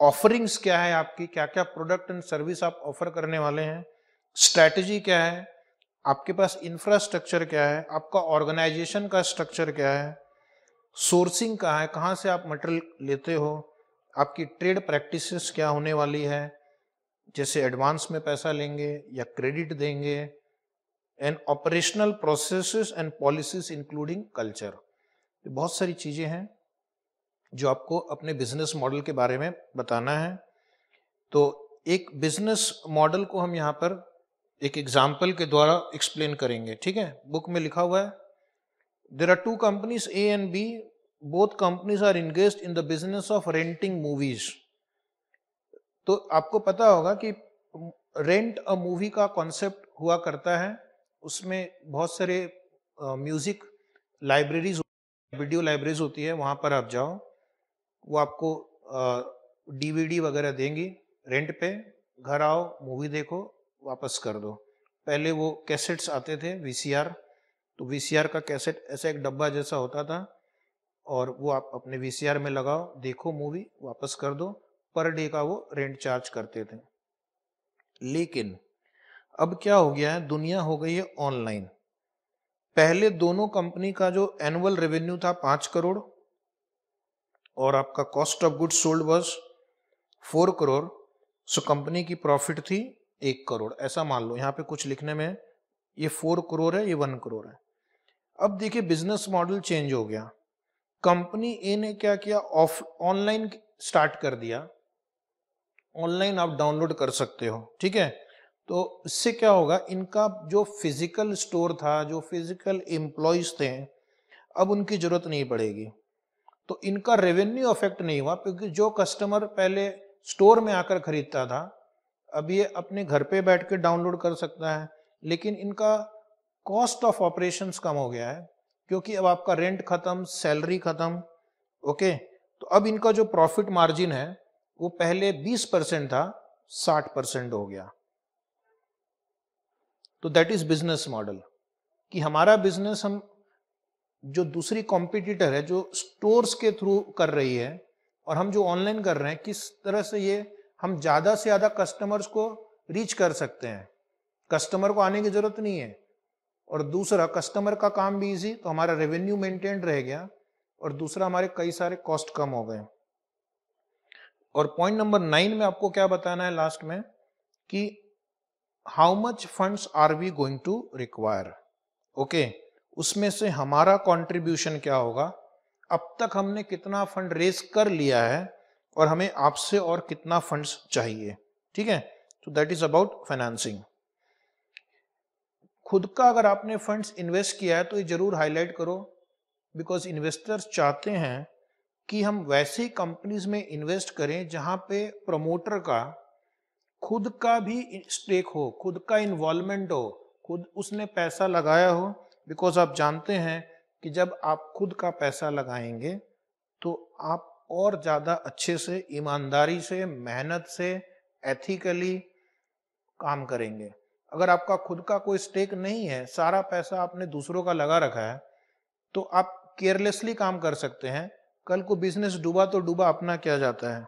ऑफरिंग्स क्या है आपकी, क्या क्या प्रोडक्ट एंड सर्विस आप ऑफर करने वाले हैं, स्ट्रैटेजी क्या है, आपके पास इंफ्रास्ट्रक्चर क्या है, आपका ऑर्गेनाइजेशन का स्ट्रक्चर क्या है, सोर्सिंग कहाँ है, कहाँ से आप मटेरियल लेते हो, आपकी ट्रेड प्रैक्टिसेस क्या होने वाली है, जैसे एडवांस में पैसा लेंगे या क्रेडिट देंगे, and operational processes and policies including culture. बहुत सारी चीजें हैं जो आपको अपने बिजनेस मॉडल के बारे में बताना है। तो एक बिजनेस मॉडल को हम यहाँ पर एक एग्जाम्पल के द्वारा एक्सप्लेन करेंगे। ठीक है, बुक में लिखा हुआ है, there are two companies A and B, both companies are engaged in the business of renting movies. तो आपको पता होगा कि रेंट अ मूवी का कॉन्सेप्ट हुआ करता है, उसमें बहुत सारे म्यूजिक लाइब्रेरीज, वीडियो लाइब्रेरीज होती है, वहाँ पर आप जाओ, वो आपको डीवीडी वगैरह देंगी रेंट पे, घर आओ, मूवी देखो, वापस कर दो। पहले वो कैसेट्स आते थे वीसीआर, तो वीसीआर का कैसेट ऐसा एक डब्बा जैसा होता था, और वो आप अपने वीसीआर में लगाओ, देखो मूवी, वापस कर दो। पर डे का वो रेंट चार्ज करते थे। लेकिन अब क्या हो गया है, दुनिया हो गई है ऑनलाइन। पहले दोनों कंपनी का जो एनुअल रेवेन्यू था 5 करोड़ और आपका cost of goods sold was 4 crore, so company की प्रॉफिट थी 1 करोड़। ऐसा मान लो, यहाँ पे कुछ लिखने में ये 4 करोड़ है, ये 1 करोड़ है। अब देखिए बिजनेस मॉडल चेंज हो गया। कंपनी ए ने क्या किया, ऑफ ऑनलाइन स्टार्ट कर दिया। ऑनलाइन आप डाउनलोड कर सकते हो, ठीक है। तो इससे क्या होगा, इनका जो फिजिकल स्टोर था, जो फिजिकल एम्प्लॉयज थे, अब उनकी जरूरत नहीं पड़ेगी। तो इनका रेवेन्यू अफेक्ट नहीं हुआ, क्योंकि जो कस्टमर पहले स्टोर में आकर खरीदता था, अब ये अपने घर पे बैठ के डाउनलोड कर सकता है। लेकिन इनका कॉस्ट ऑफ ऑपरेशंस कम हो गया है, क्योंकि अब आपका रेंट खत्म, सैलरी खत्म। ओके, तो अब इनका जो प्रॉफिट मार्जिन है वो पहले 20% था, 60% हो गया। तो दैट इज बिजनेस मॉडल, कि हमारा बिजनेस, हम जो दूसरी कॉम्पिटिटर है जो स्टोर्स के थ्रू कर रही है और हम जो ऑनलाइन कर रहे हैं, किस तरह से ये हम ज्यादा से ज्यादा कस्टमर्स को रीच कर सकते हैं। कस्टमर को आने की जरूरत नहीं है, और दूसरा कस्टमर का काम भी इजी, तो हमारा रेवेन्यू मेंटेन रह गया, और दूसरा हमारे कई सारे कॉस्ट कम हो गए। और पॉइंट नंबर 9 में आपको क्या बताना है लास्ट में, कि how much funds are we going to require. Okay, उसमें से हमारा कंट्रीब्यूशन क्या होगा, अब तक हमने कितना फंड रेज कर लिया है और हमें आपसे और कितना फंड्स चाहिए, ठीक है। तो दैट इज अबाउट फाइनेंसिंग। खुद का अगर आपने फंड्स इन्वेस्ट किया है तो ये जरूर हाईलाइट करो, बिकॉज इन्वेस्टर्स चाहते हैं कि हम वैसी कंपनीज में इन्वेस्ट करें जहां पे प्रमोटर का खुद का भी स्टेक हो, खुद का इन्वॉल्वमेंट हो, खुद उसने पैसा लगाया हो। बिकॉज आप जानते हैं कि जब आप खुद का पैसा लगाएंगे तो आप और ज्यादा अच्छे से, ईमानदारी से, मेहनत से, एथिकली काम करेंगे। अगर आपका खुद का कोई स्टेक नहीं है, सारा पैसा आपने दूसरों का लगा रखा है, तो आप केयरलेसली काम कर सकते हैं। कल को बिजनेस डूबा तो डूबा, अपना क्या जाता है।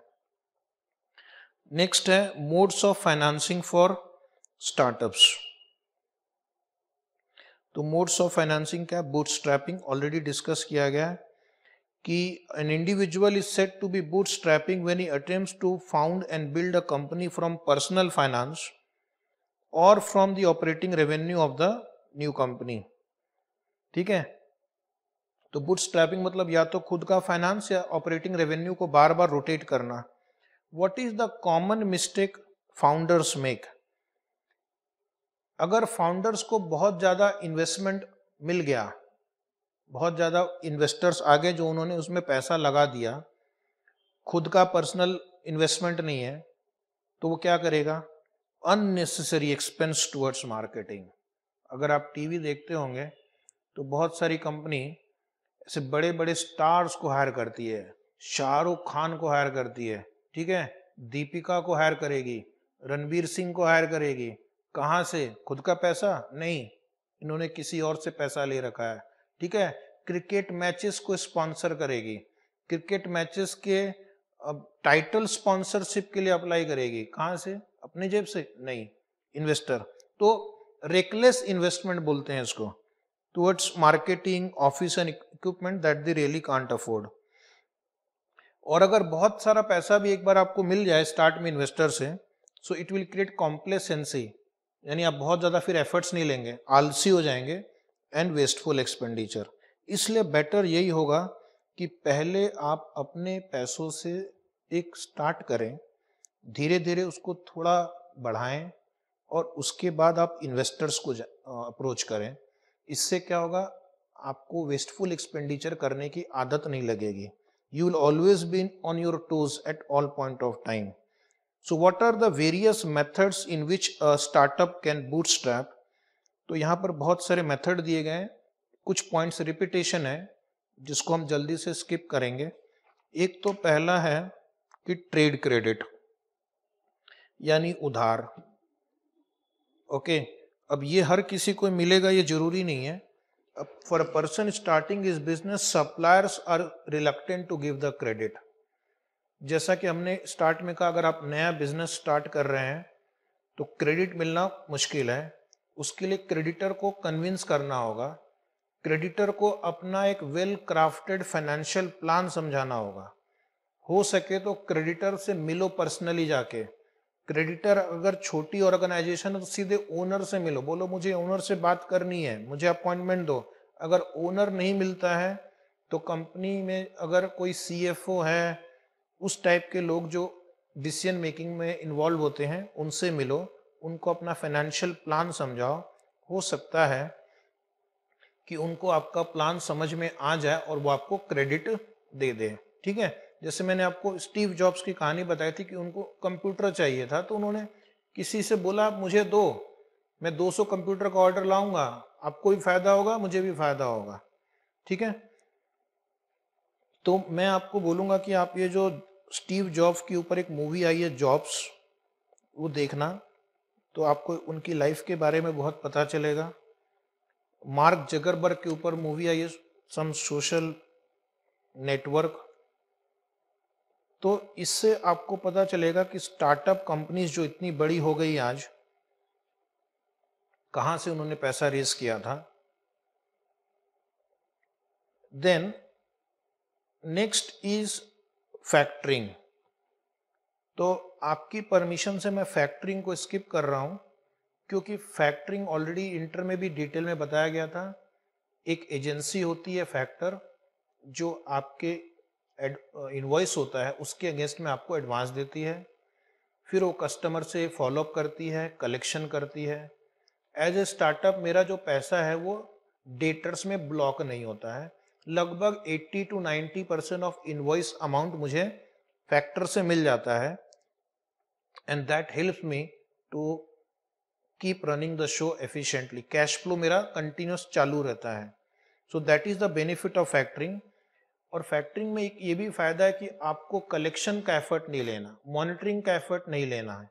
नेक्स्ट है modes of financing for startups. तो मोड्स ऑफ फाइनेंसिंग क्या है, बूटस्ट्रैपिंग ऑलरेडी डिस्कस किया गया है, कि an individual is said to be bootstrapping when he attempts to found and build a company from personal finance or from the operating revenue of the new company, ठीक है। तो बूटस्ट्रैपिंग मतलब या तो खुद का फाइनेंस या ऑपरेटिंग रेवेन्यू को बार बार रोटेट करना। What is the common mistake founders make. अगर फाउंडर्स को बहुत ज्यादा इन्वेस्टमेंट मिल गया, बहुत ज्यादा इन्वेस्टर्स आ गए जो उन्होंने उसमें पैसा लगा दिया, खुद का पर्सनल इन्वेस्टमेंट नहीं है, तो वो क्या करेगा, अननेसेसरी एक्सपेंस टुवर्ड्स मार्केटिंग। अगर आप टीवी देखते होंगे तो बहुत सारी कंपनी ऐसे बड़े बड़े स्टार्स को हायर करती है, शाहरुख खान को हायर करती है, ठीक है, दीपिका को हायर करेगी, रणवीर सिंह को हायर करेगी। कहाँ से, खुद का पैसा नहीं, इन्होंने किसी और से पैसा ले रखा है, ठीक है। क्रिकेट मैचेस को स्पॉन्सर करेगी, क्रिकेट मैचेस के टाइटल स्पॉन्सरशिप के लिए अप्लाई करेगी, कहाँ से, अपने जेब से नहीं, इन्वेस्टर। तो रेकलेस इन्वेस्टमेंट बोलते हैं इसको, towards marketing, office and equipment that they really can't afford. और अगर बहुत सारा पैसा भी एक बार आपको मिल जाए स्टार्ट में इन्वेस्टर से, so it will create complacency, यानी आप बहुत ज्यादा फिर एफर्ट्स नहीं लेंगे, आलसी हो जाएंगे, एंड वेस्टफुल एक्सपेंडिचर। इसलिए बेटर यही होगा कि पहले आप अपने पैसों से एक स्टार्ट करें, धीरे धीरे उसको थोड़ा बढ़ाएं, और उसके बाद आप इन्वेस्टर्स को अप्रोच करें। इससे क्या होगा, आपको वेस्टफुल एक्सपेंडिचर करने की आदत नहीं लगेगी। You will always be on your toes at all point of time. So what are the various methods in which a startup can bootstrap? तो यहाँ पर बहुत सारे मेथड दिए गए हैं, कुछ पॉइंट्स रिपीटेशन है जिसको हम जल्दी से स्किप करेंगे। एक तो पहला है कि ट्रेड क्रेडिट, यानी उधार। ओके, अब ये हर किसी को मिलेगा ये जरूरी नहीं है। For a person starting his business, suppliers are reluctant to give the credit. जैसा कि हमने स्टार्ट में कहा, अगर आप नया बिजनेस स्टार्ट कर रहे हैं तो क्रेडिट मिलना मुश्किल है। उसके लिए क्रेडिटर को कन्विंस करना होगा, क्रेडिटर को अपना एक वेल क्राफ्टेड फाइनेंशियल प्लान समझाना होगा। हो सके तो क्रेडिटर से मिलो पर्सनली जाके। क्रेडिटर अगर छोटी ऑर्गेनाइजेशन है तो सीधे ओनर से मिलो, बोलो मुझे ओनर से बात करनी है, मुझे अपॉइंटमेंट दो। अगर ओनर नहीं मिलता है तो कंपनी में अगर कोई CFO है, उस टाइप के लोग जो डिसीजन मेकिंग में इन्वॉल्व होते हैं, उनसे मिलो, उनको अपना फाइनेंशियल प्लान समझाओ। हो सकता है कि उनको आपका प्लान समझ में आ जाए और वो आपको क्रेडिट दे दे। ठीक है, जैसे मैंने आपको स्टीव जॉब्स की कहानी बताई थी कि उनको कंप्यूटर चाहिए था, तो उन्होंने किसी से बोला आप मुझे दो, मैं 200 कंप्यूटर का ऑर्डर लाऊंगा, आपको भी फायदा होगा, मुझे भी फायदा होगा। ठीक है, तो मैं आपको बोलूंगा कि आप ये जो स्टीव जॉब्स के ऊपर एक मूवी आई है जॉब्स, वो देखना, तो आपको उनकी लाइफ के बारे में बहुत पता चलेगा। मार्क जगरबर्ग के ऊपर मूवी आई है सम सोशल नेटवर्क, तो इससे आपको पता चलेगा कि स्टार्टअप कंपनीज जो इतनी बड़ी हो गई आज, कहां से उन्होंने पैसा रेज किया था। Then next is factoring. तो आपकी परमिशन से मैं फैक्टरिंग को स्किप कर रहा हूं, क्योंकि फैक्टरिंग ऑलरेडी इंटर में भी डिटेल में बताया गया था। एक एजेंसी होती है फैक्टर, जो आपके इनवॉइस होता है उसके अगेंस्ट में आपको एडवांस देती है, फिर वो कस्टमर से फॉलोअप करती है, कलेक्शन करती है। एज ए स्टार्टअप मेरा जो पैसा है वो डेटर्स में ब्लॉक नहीं होता है। लगभग 80 to 90% ऑफ इनवॉइस अमाउंट मुझे फैक्टर से मिल जाता है, and that helps me to keep running the show efficiently. Cash flow मेरा कंटिन्यूस चालू रहता है। So that is the benefit of factoring. और फैक्टरिंग में एक ये भी फायदा है कि आपको कलेक्शन का एफर्ट नहीं लेना, मॉनिटरिंग का एफर्ट नहीं लेना है।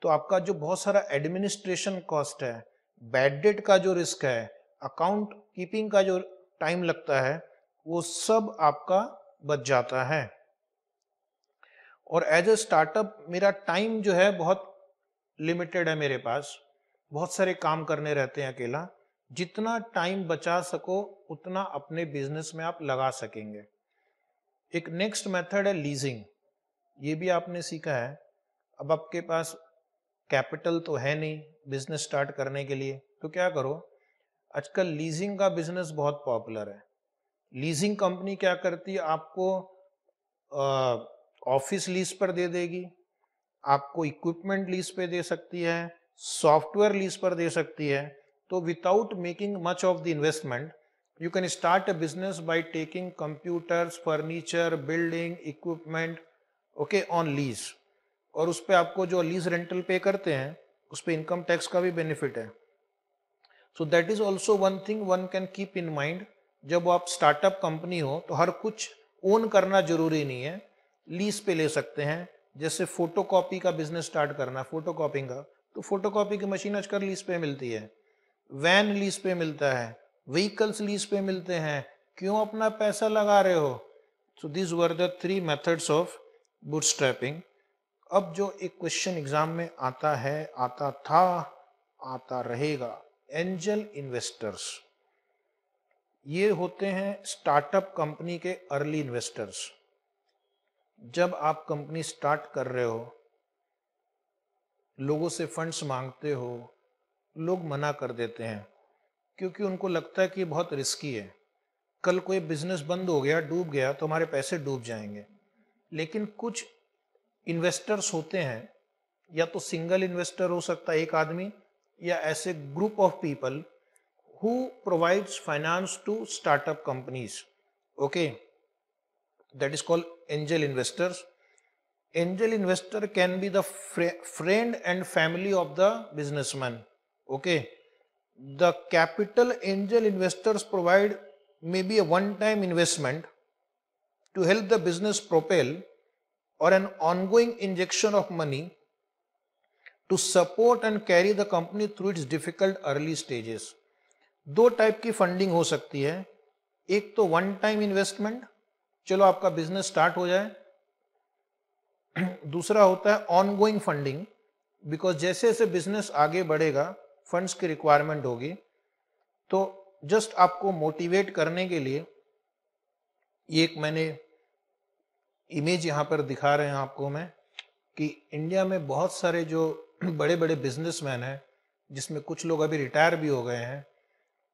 तो आपका जो बहुत सारा एडमिनिस्ट्रेशन कॉस्ट है, बैड डेट का जो रिस्क है, अकाउंट कीपिंग का जो टाइम लगता है, वो सब आपका बच जाता है। और एज ए स्टार्टअप मेरा टाइम जो है बहुत लिमिटेड है, मेरे पास बहुत सारे काम करने रहते हैं अकेला। जितना टाइम बचा सको उतना अपने बिजनेस में आप लगा सकेंगे। एक नेक्स्ट मेथड है लीजिंग। ये भी आपने सीखा है। अब आपके पास कैपिटल तो है नहीं बिजनेस स्टार्ट करने के लिए, तो क्या करो, आजकल लीजिंग का बिजनेस बहुत पॉपुलर है। लीजिंग कंपनी क्या करती है, आपको ऑफिस लीज पर दे देगी, आपको इक्विपमेंट लीज पे दे सकती है, सॉफ्टवेयर लीज पर दे सकती है। तो without making much of the investment you can start a business by taking computers, furniture, building, equipment, okay, on lease. और उस पर आपको जो लीज रेंटल पे करते हैं उस पर इनकम टैक्स का भी बेनिफिट है। So that is also one thing one can keep in mind. जब आप स्टार्टअप कंपनी हो तो हर कुछ ओन करना जरूरी नहीं है, लीज पे ले सकते हैं। जैसे फोटोकॉपी का बिजनेस स्टार्ट करना, फोटोकॉपिंग का, तो फोटोकॉपी की मशीन आजकल लीज पे मिलती है, वैन लीज पे मिलता है, व्हीकल्स लीज पे मिलते हैं। क्यों अपना पैसा लगा रहे हो? So this were the 3 methods of bootstrapping. अब जो एक क्वेश्चन एग्जाम में आता है, आता था, आता रहेगा, एंजल इन्वेस्टर्स। ये होते हैं स्टार्टअप कंपनी के अर्ली इन्वेस्टर्स। जब आप कंपनी स्टार्ट कर रहे हो, लोगों से फंड्स मांगते हो, लोग मना कर देते हैं क्योंकि उनको लगता है कि ये बहुत रिस्की है। कल कोई बिजनेस बंद हो गया, डूब गया, तो हमारे पैसे डूब जाएंगे। लेकिन कुछ इन्वेस्टर्स होते हैं, या तो सिंगल इन्वेस्टर हो सकता है एक आदमी, या ऐसे group of people who provides finance to startup companies, okay, that is called angel investors. Angel investor can be the friend and family of the businessman, okay. The capital angel investors provide maybe a one time investment to help the business propel, or an ongoing injection of money to support and carry the company through its difficult early stages. दो टाइप की फंडिंग हो सकती है। एक तो वन टाइम इन्वेस्टमेंट, चलो आपका बिजनेस स्टार्ट हो जाए। दूसरा होता है ऑनगोइंग फंडिंग, बिकॉज जैसे जैसे बिजनेस आगे बढ़ेगा फंड्स की रिक्वायरमेंट होगी। तो जस्ट आपको मोटिवेट करने के लिए ये एक मैंने इमेज यहाँ पर दिखा रहे हैं आपको मैं, कि इंडिया में बहुत सारे जो बड़े बड़े बिजनेसमैन हैं, जिसमें कुछ लोग अभी रिटायर भी हो गए हैं,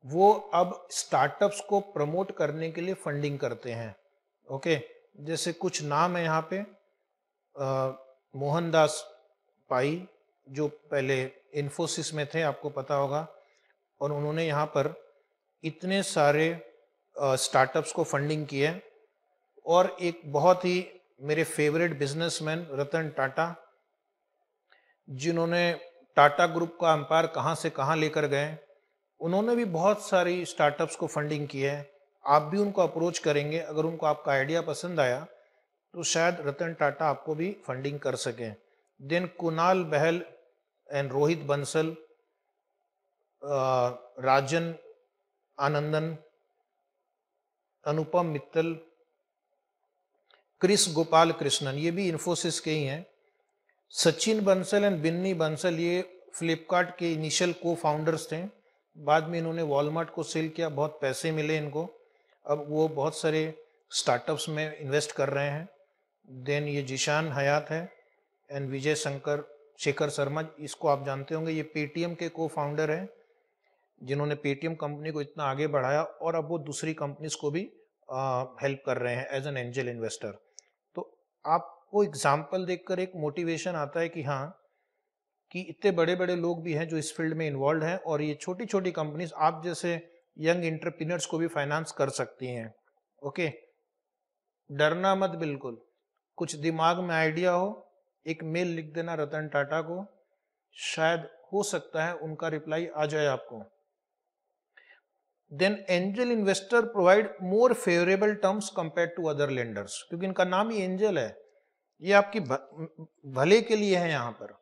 वो अब स्टार्टअप्स को प्रमोट करने के लिए फंडिंग करते हैं। ओके, जैसे कुछ नाम है यहाँ पे, मोहनदास पाई जो पहले इन्फोसिस में थे, आपको पता होगा, और उन्होंने यहाँ पर इतने सारे स्टार्टअप्स को फंडिंग की है। और एक बहुत ही मेरे फेवरेट बिजनेसमैन रतन टाटा, जिन्होंने टाटा ग्रुप का एम्पायर कहाँ से कहाँ लेकर गए, उन्होंने भी बहुत सारी स्टार्टअप्स को फंडिंग की है। आप भी उनको अप्रोच करेंगे, अगर उनको आपका आइडिया पसंद आया तो शायद रतन टाटा आपको भी फंडिंग कर सकें। Then Kunal Bahl and Rohit Bansal, Rajan Anandan, Anupam Mittal, Kris Gopalakrishnan, ये भी इन्फोसिस के ही हैं। सचिन बंसल एंड बिन्नी बंसल, ये फ्लिपकार्ट के इनिशियल को फाउंडर्स थे। बाद में इन्होंने वॉलमार्ट को सेल किया, बहुत पैसे मिले इनको, अब वो बहुत सारे स्टार्टअप्स में इन्वेस्ट कर रहे हैं। देन ये जिशान हयात है एंड विजय शेखर शर्मा, इसको आप जानते होंगे, ये पेटीएम के को फाउंडर हैं, जिन्होंने पेटीएम कंपनी को इतना आगे बढ़ाया और अब वो दूसरी कंपनीज को भी हेल्प कर रहे हैं एज एन एंजल इन्वेस्टर। तो आपको एग्जाम्पल देखकर एक मोटिवेशन आता है कि हाँ, कि इतने बड़े बड़े लोग भी हैं जो इस फील्ड में इन्वॉल्व हैं, और ये छोटी छोटी कंपनीज आप जैसे यंग एंटरप्रेन्योर्स को भी फाइनेंस कर सकती हैं। ओके, डरना मत बिल्कुल। कुछ दिमाग में आइडिया हो, एक मेल लिख देना रतन टाटा को, शायद हो सकता है उनका रिप्लाई आ जाए आपको। Then angel investor provide more favourable terms compare to other lenders, क्योंकि इनका नाम ही एंजल है, ये आपकी भले के लिए है यहाँ पर।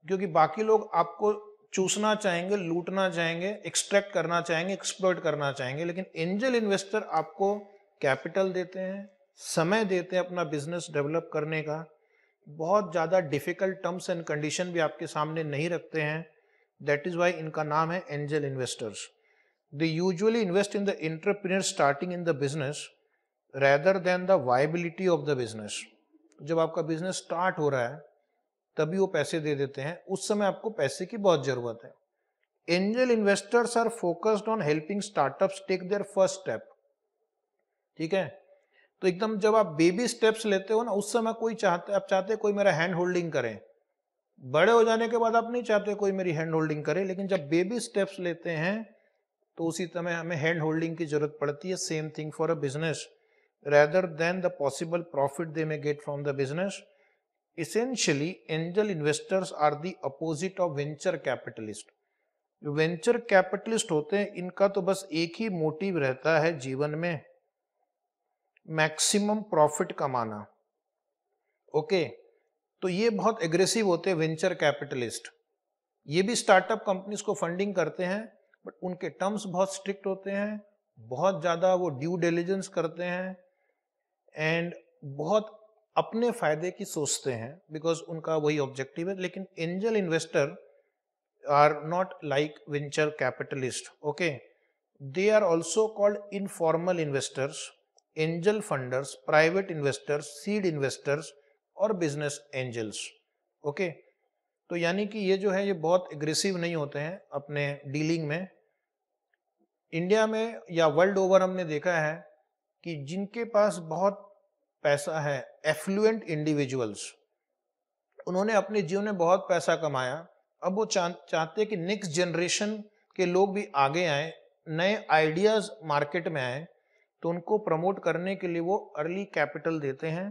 क्योंकि बाकी लोग आपको चूसना चाहेंगे, लूटना चाहेंगे, एक्सट्रैक्ट करना चाहेंगे, एक्सप्लॉइट करना चाहेंगे, लेकिन एंजल इन्वेस्टर आपको कैपिटल देते हैं, समय देते हैं अपना बिजनेस डेवलप करने का, बहुत ज़्यादा डिफिकल्ट टर्म्स एंड कंडीशन भी आपके सामने नहीं रखते हैं। दैट इज वाई इनका नाम है angel investors. They usually invest in the entrepreneur starting in the business rather than the viability of the business। जब आपका बिजनेस स्टार्ट हो रहा है तभी वो पैसे दे देते हैं, उस समय आपको पैसे की बहुत जरूरत है। Angel investors are focused on helping startups take their first step. ठीक है, तो एकदम जब आप बेबी स्टेप्स लेते हो ना, उस समय कोई आप चाहते कोई मेरा हैंड होल्डिंग करे। बड़े हो जाने के बाद आप नहीं चाहते कोई मेरी हैंड होल्डिंग करे, लेकिन जब बेबी स्टेप्स लेते हैं तो उसी समय हमें हैंड होल्डिंग की जरूरत पड़ती है। Same thing for a business, rather than the possible profit they may get from the business। Essentially, angel investors are the opposite of venture capitalist। जो वेंचर कैपिटलिस्ट होते हैं, इनका तो बस एक ही मोटिव रहता है जीवन में, मैक्सिमम प्रॉफिट कमाना। ओके, तो ये बहुत एग्रेसिव होते हैं वेंचर कैपिटलिस्ट। ये भी स्टार्टअप कंपनीज को फंडिंग करते हैं, बट उनके टर्म्स बहुत स्ट्रिक्ट होते हैं, बहुत ज्यादा वो ड्यू डिलिजेंस करते हैं एंड बहुत अपने फायदे की सोचते हैं, बिकॉज उनका वही ऑब्जेक्टिव है। लेकिन angel investor are not like venture capitalist. Okay, they are also called informal investors, angel funders, private investors, seed investors और बिजनेस एंजल्स। ओके, तो यानी कि ये जो है ये बहुत एग्रेसिव नहीं होते हैं अपने डीलिंग में। इंडिया में या वर्ल्ड ओवर हमने देखा है कि जिनके पास बहुत पैसा है, एफ्लुएंट इंडिविजुअल्स, उन्होंने अपने जीवन में बहुत पैसा कमाया, अब वो चाहते कि नेक्स्ट जनरेशन के लोग भी आगे आए, नए आइडियाज मार्केट में आए, तो उनको प्रमोट करने के लिए वो अर्ली कैपिटल देते हैं।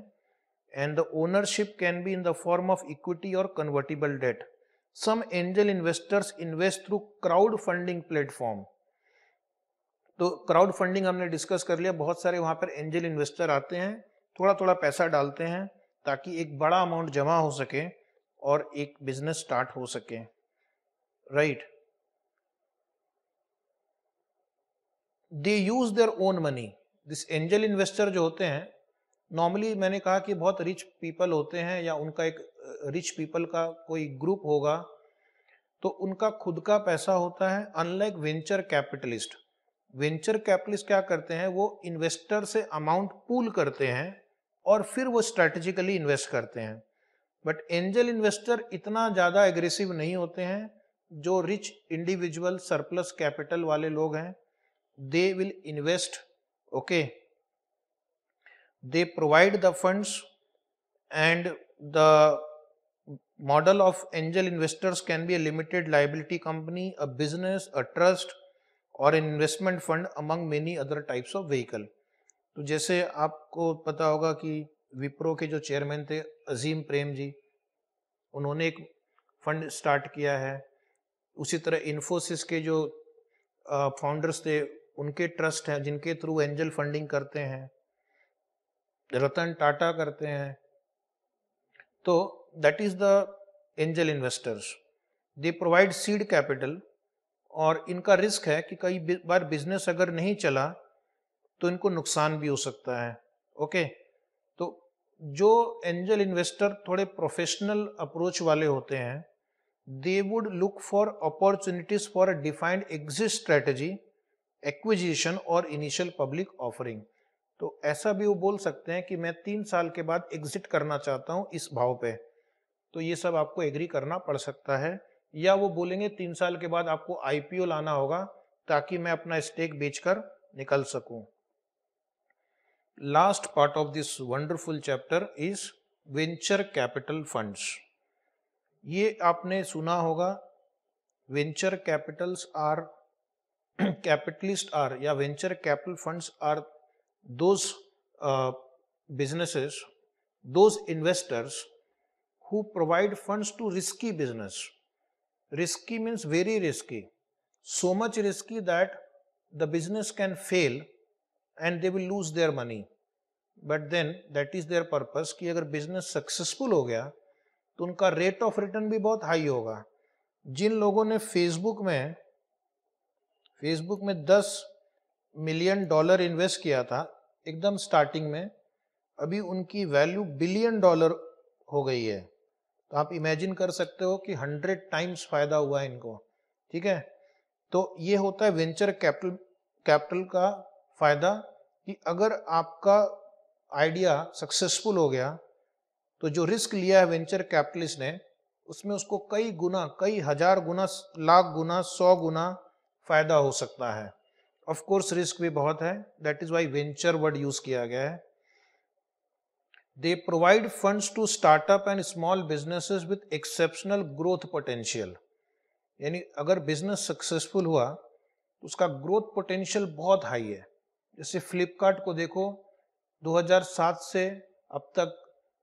And the ownership can be in the form of equity और convertible debt. Some angel investors invest through crowd funding platform. तो क्राउड फंडिंग हमने डिस्कस कर लिया, बहुत सारे वहां पर एंजल इन्वेस्टर आते हैं, थोड़ा थोड़ा पैसा डालते हैं ताकि एक बड़ा अमाउंट जमा हो सके और एक बिजनेस स्टार्ट हो सके। Right. They use their own money. This angel investor जो होते हैं, नॉर्मली मैंने कहा कि बहुत रिच पीपल होते हैं या उनका एक रिच पीपल का कोई ग्रुप होगा, तो उनका खुद का पैसा होता है। Unlike venture capitalist, venture capitalist क्या करते हैं, वो इन्वेस्टर से अमाउंट पूल करते हैं और फिर वो स्ट्रेटेजिकली इन्वेस्ट करते हैं। बट एंजल इन्वेस्टर इतना ज़्यादा एग्रेसिव नहीं होते हैं। जो रिच इंडिविजुअल सरप्लस कैपिटल वाले लोग हैं, they will invest, okay, they provide the funds, and the model of angel investors can be a limited liability company, a business, a trust or an investment fund among many other types of vehicle। तो जैसे आपको पता होगा कि विप्रो के जो चेयरमैन थे अजीम प्रेम जी, उन्होंने एक फंड स्टार्ट किया है। उसी तरह इन्फोसिस के जो फाउंडर्स थे, उनके ट्रस्ट हैं जिनके थ्रू एंजल फंडिंग करते हैं। रतन टाटा करते हैं। तो that is the angel investors, they provide seed capital. और इनका रिस्क है कि कई बार बिजनेस अगर नहीं चला तो इनको नुकसान भी हो सकता है। ओके, तो जो एंजल इन्वेस्टर थोड़े प्रोफेशनल अप्रोच वाले होते हैं, they would look for opportunities for a defined exit strategy, acquisition और इनिशियल पब्लिक ऑफरिंग। तो ऐसा भी वो बोल सकते हैं कि मैं 3 साल के बाद एग्जिट करना चाहता हूं इस भाव पे, तो ये सब आपको एग्री करना पड़ सकता है। या वो बोलेंगे 3 साल के बाद आपको आईपीओ लाना होगा ताकि मैं अपना स्टेक बेचकर निकल सकूं। Last part of this wonderful chapter is venture capital funds. ये आपने सुना होगा, venture capitals are capitalist are या venture capital funds are those businesses, those investors who provide funds to risky business. Risky means very risky, so much risky that the business can fail and they will lose their money, but then that is their purpose कि अगर business successful हो गया तो उनका rate of return भी बहुत हाई होगा। जिन लोगों ने फेसबुक में 10 मिलियन डॉलर इन्वेस्ट किया था एकदम स्टार्टिंग में, अभी उनकी वैल्यू बिलियन डॉलर हो गई है। तो आप इमेजिन कर सकते हो कि 100 टाइम्स फायदा हुआ है इनको। ठीक है, तो ये होता है वेंचर कैपिटल का फायदा कि अगर आपका आइडिया सक्सेसफुल हो गया तो जो रिस्क लिया है वेंचर कैपिटलिस्ट ने, उसमें उसको कई गुना, कई हजार गुना, लाख गुना, 100 गुना फायदा हो सकता है। ऑफ कोर्स रिस्क भी बहुत है, that is why venture word use किया गया है। They provide funds to startup and small businesses with exceptional growth potential. यानी अगर बिजनेस सक्सेसफुल हुआ तो उसका ग्रोथ पोटेंशियल बहुत हाई है। जैसे फ्लिपकार्ट को देखो, 2007 से अब तक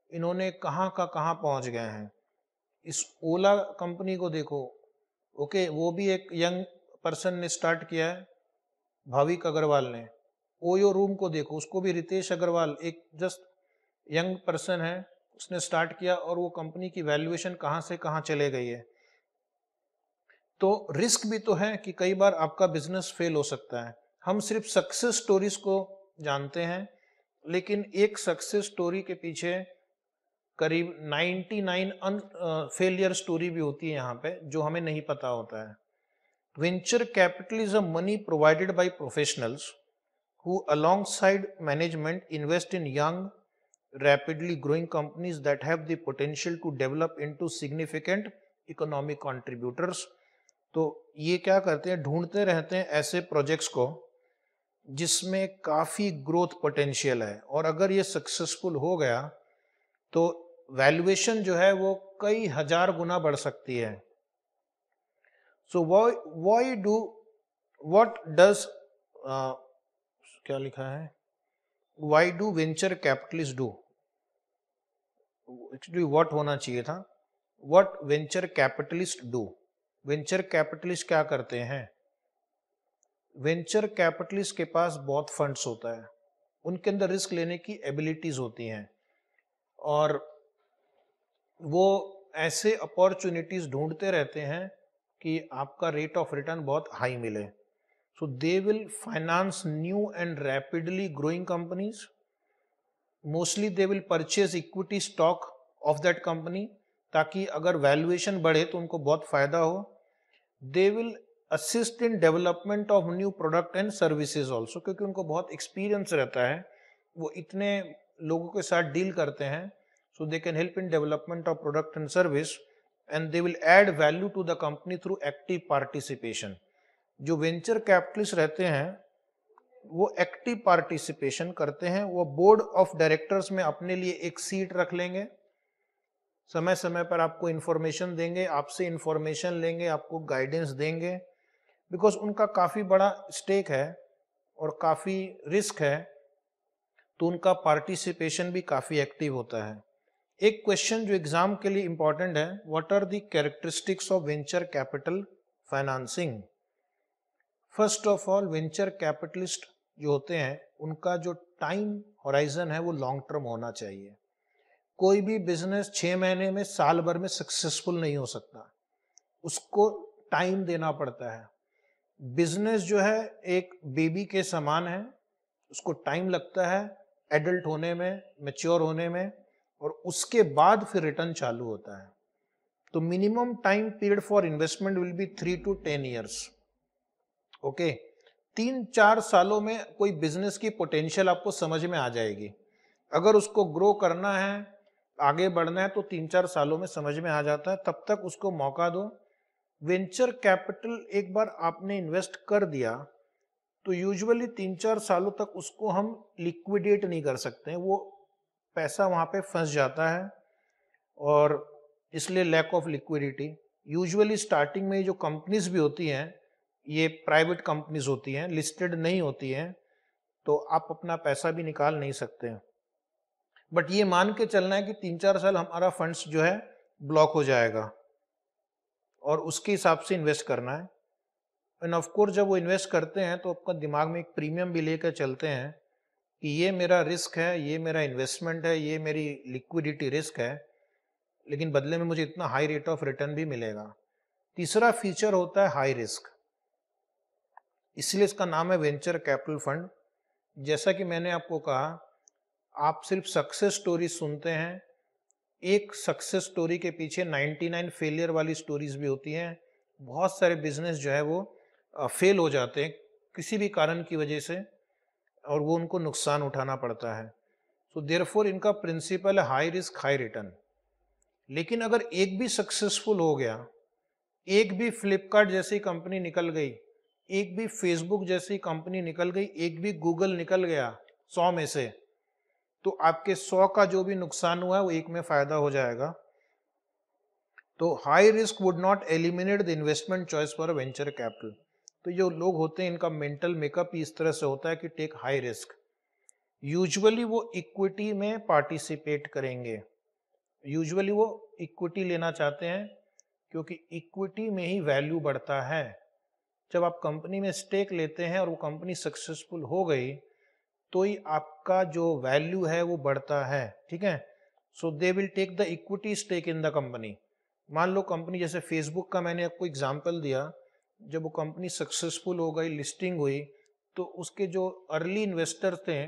इन्होंने कहाँ का कहाँ पहुंच गए हैं। इस ओला कंपनी को देखो, ओके, वो भी एक यंग पर्सन ने स्टार्ट किया है, भाविक अग्रवाल ने। ओयो रूम को देखो, उसको भी रितेश अग्रवाल, एक जस्ट यंग पर्सन है, उसने स्टार्ट किया और वो कंपनी की वैल्यूएशन कहाँ से कहाँ चले गई है। तो रिस्क भी तो है कि कई बार आपका बिजनेस फेल हो सकता है। हम सिर्फ सक्सेस स्टोरीज को जानते हैं, लेकिन एक सक्सेस स्टोरी के पीछे करीब 99 फेलियर स्टोरी भी होती है यहाँ पे, जो हमें नहीं पता होता है। Venture capital is a money provided by professionals who alongside management invest in young rapidly growing companies that have the potential to develop into significant economic contributors। तो ये क्या करते हैं, ढूंढते रहते हैं ऐसे प्रोजेक्ट्स को जिसमें काफी ग्रोथ पोटेंशियल है, और अगर ये सक्सेसफुल हो गया तो वैल्यूएशन जो है वो कई हजार गुना बढ़ सकती है। So why do what does क्या लिखा है, why do venture capitalist do, actually what होना चाहिए था, what venture capitalist do. Venture capitalist क्या करते हैं, वेंचर कैपिटलिस्ट के पास बहुत फंड्स होता है, उनके अंदर रिस्क लेने की एबिलिटीज होती हैं, और वो ऐसे अपॉर्चुनिटीज ढूंढते रहते हैं कि आपका रेट ऑफ रिटर्न बहुत हाई मिले। So they will finance new and rapidly growing companies. Mostly they will purchase equity stock of that company ताकि अगर वैल्यूएशन बढ़े तो उनको बहुत फायदा हो. They will assist in development of new product and services also, क्योंकि उनको बहुत एक्सपीरियंस रहता है, वो इतने लोगों के साथ डील करते हैं. So they can help in development of product and service and they will add value to the company through active participation. जो वेंचर कैपिटलिस्ट रहते हैं वो एक्टिव पार्टिसिपेशन करते हैं. वो बोर्ड ऑफ डायरेक्टर्स में अपने लिए एक सीट रख लेंगे, समय समय पर आपको इंफॉर्मेशन देंगे, आपसे इंफॉर्मेशन लेंगे, आपको गाइडेंस देंगे, बिकॉज उनका काफ़ी बड़ा स्टेक है और काफ़ी रिस्क है, तो उनका पार्टिसिपेशन भी काफ़ी एक्टिव होता है. एक क्वेश्चन जो एग्जाम के लिए इंपॉर्टेंट है, what are the characteristics of venture capital financing. First of all, venture capitalist जो होते हैं उनका जो टाइम होराइजन है वो लॉन्ग टर्म होना चाहिए. कोई भी बिजनेस 6 महीने में, साल भर में सक्सेसफुल नहीं हो सकता, उसको टाइम देना पड़ता है. बिजनेस जो है एक बेबी के समान है, उसको टाइम लगता है एडल्ट होने में, मैच्योर होने में, और उसके बाद फिर रिटर्न चालू होता है. तो minimum time period for investment will be 3 to 10 years. Okay, 3-4 सालों में कोई बिजनेस की पोटेंशियल आपको समझ में आ जाएगी. अगर उसको ग्रो करना है, आगे बढ़ना है, तो 3-4 सालों में समझ में आ जाता है. तब तक उसको मौका दो. वेंचर कैपिटल एक बार आपने इन्वेस्ट कर दिया तो यूजुअली 3-4 सालों तक उसको हम लिक्विडेट नहीं कर सकते हैं, वो पैसा वहाँ पे फंस जाता है, और इसलिए lack of liquidity. Usually starting में जो कंपनीज भी होती हैं ये प्राइवेट कंपनीज होती हैं, लिस्टेड नहीं होती हैं, तो आप अपना पैसा भी निकाल नहीं सकते हैं. बट ये मान के चलना है कि 3-4 साल हमारा फंड्स जो है ब्लॉक हो जाएगा और उसके हिसाब से इन्वेस्ट करना है. एंड ऑफ कोर्स जब वो इन्वेस्ट करते हैं तो आपका दिमाग में एक प्रीमियम भी लेकर चलते हैं कि ये मेरा रिस्क है, ये मेरा इन्वेस्टमेंट है, ये मेरी लिक्विडिटी रिस्क है, लेकिन बदले में मुझे इतना हाई रेट ऑफ रिटर्न भी मिलेगा. तीसरा फीचर होता है हाई रिस्क, इसलिए इसका नाम है वेंचर कैपिटल फंड. जैसा कि मैंने आपको कहा, आप सिर्फ सक्सेस स्टोरी सुनते हैं, एक सक्सेस स्टोरी के पीछे 99 फेलियर वाली स्टोरीज भी होती हैं. बहुत सारे बिजनेस जो है वो फेल हो जाते हैं किसी भी कारण की वजह से, और वो उनको नुकसान उठाना पड़ता है. सो देयरफॉर इनका प्रिंसिपल है हाई रिस्क हाई रिटर्न. लेकिन अगर एक भी सक्सेसफुल हो गया, एक भी फ्लिपकार्ट जैसी कंपनी निकल गई, एक भी फेसबुक जैसी कंपनी निकल गई, एक भी गूगल निकल गया 100 में से, तो आपके 100 का जो भी नुकसान हुआ है वो एक में फायदा हो जाएगा. तो high risk would not eliminate the investment choice for venture capital. तो जो लोग होते हैं इनका मेंटल मेकअप इस तरह से होता है कि टेक हाई रिस्क. यूजुअली वो इक्विटी में पार्टिसिपेट करेंगे, यूजुअली वो इक्विटी लेना चाहते हैं, क्योंकि इक्विटी में ही वैल्यू बढ़ता है. जब आप कंपनी में स्टेक लेते हैं और वो कंपनी सक्सेसफुल हो गई तो ही आपका जो वैल्यू है वो बढ़ता है. ठीक है, so they will take the equity stake in the company. मान लो कंपनी जैसे फेसबुक का मैंने आपको एग्जांपल दिया, जब वो कंपनी सक्सेसफुल हो गई, लिस्टिंग हुई, तो उसके जो अर्ली इन्वेस्टर थे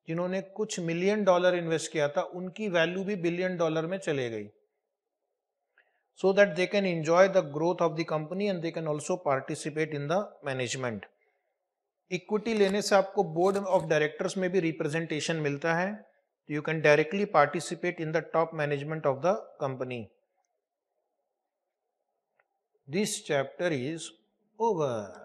जिन्होंने कुछ $1 मिलियन इन्वेस्ट किया था, उनकी वैल्यू भी $1 बिलियन में चले गई. So that they can enjoy the growth of the company and they can also participate in the management. Equity लेने से आपको बोर्ड ऑफ डायरेक्टर्स में भी रिप्रेजेंटेशन मिलता है, you can directly participate in the top management of the company. This chapter is over.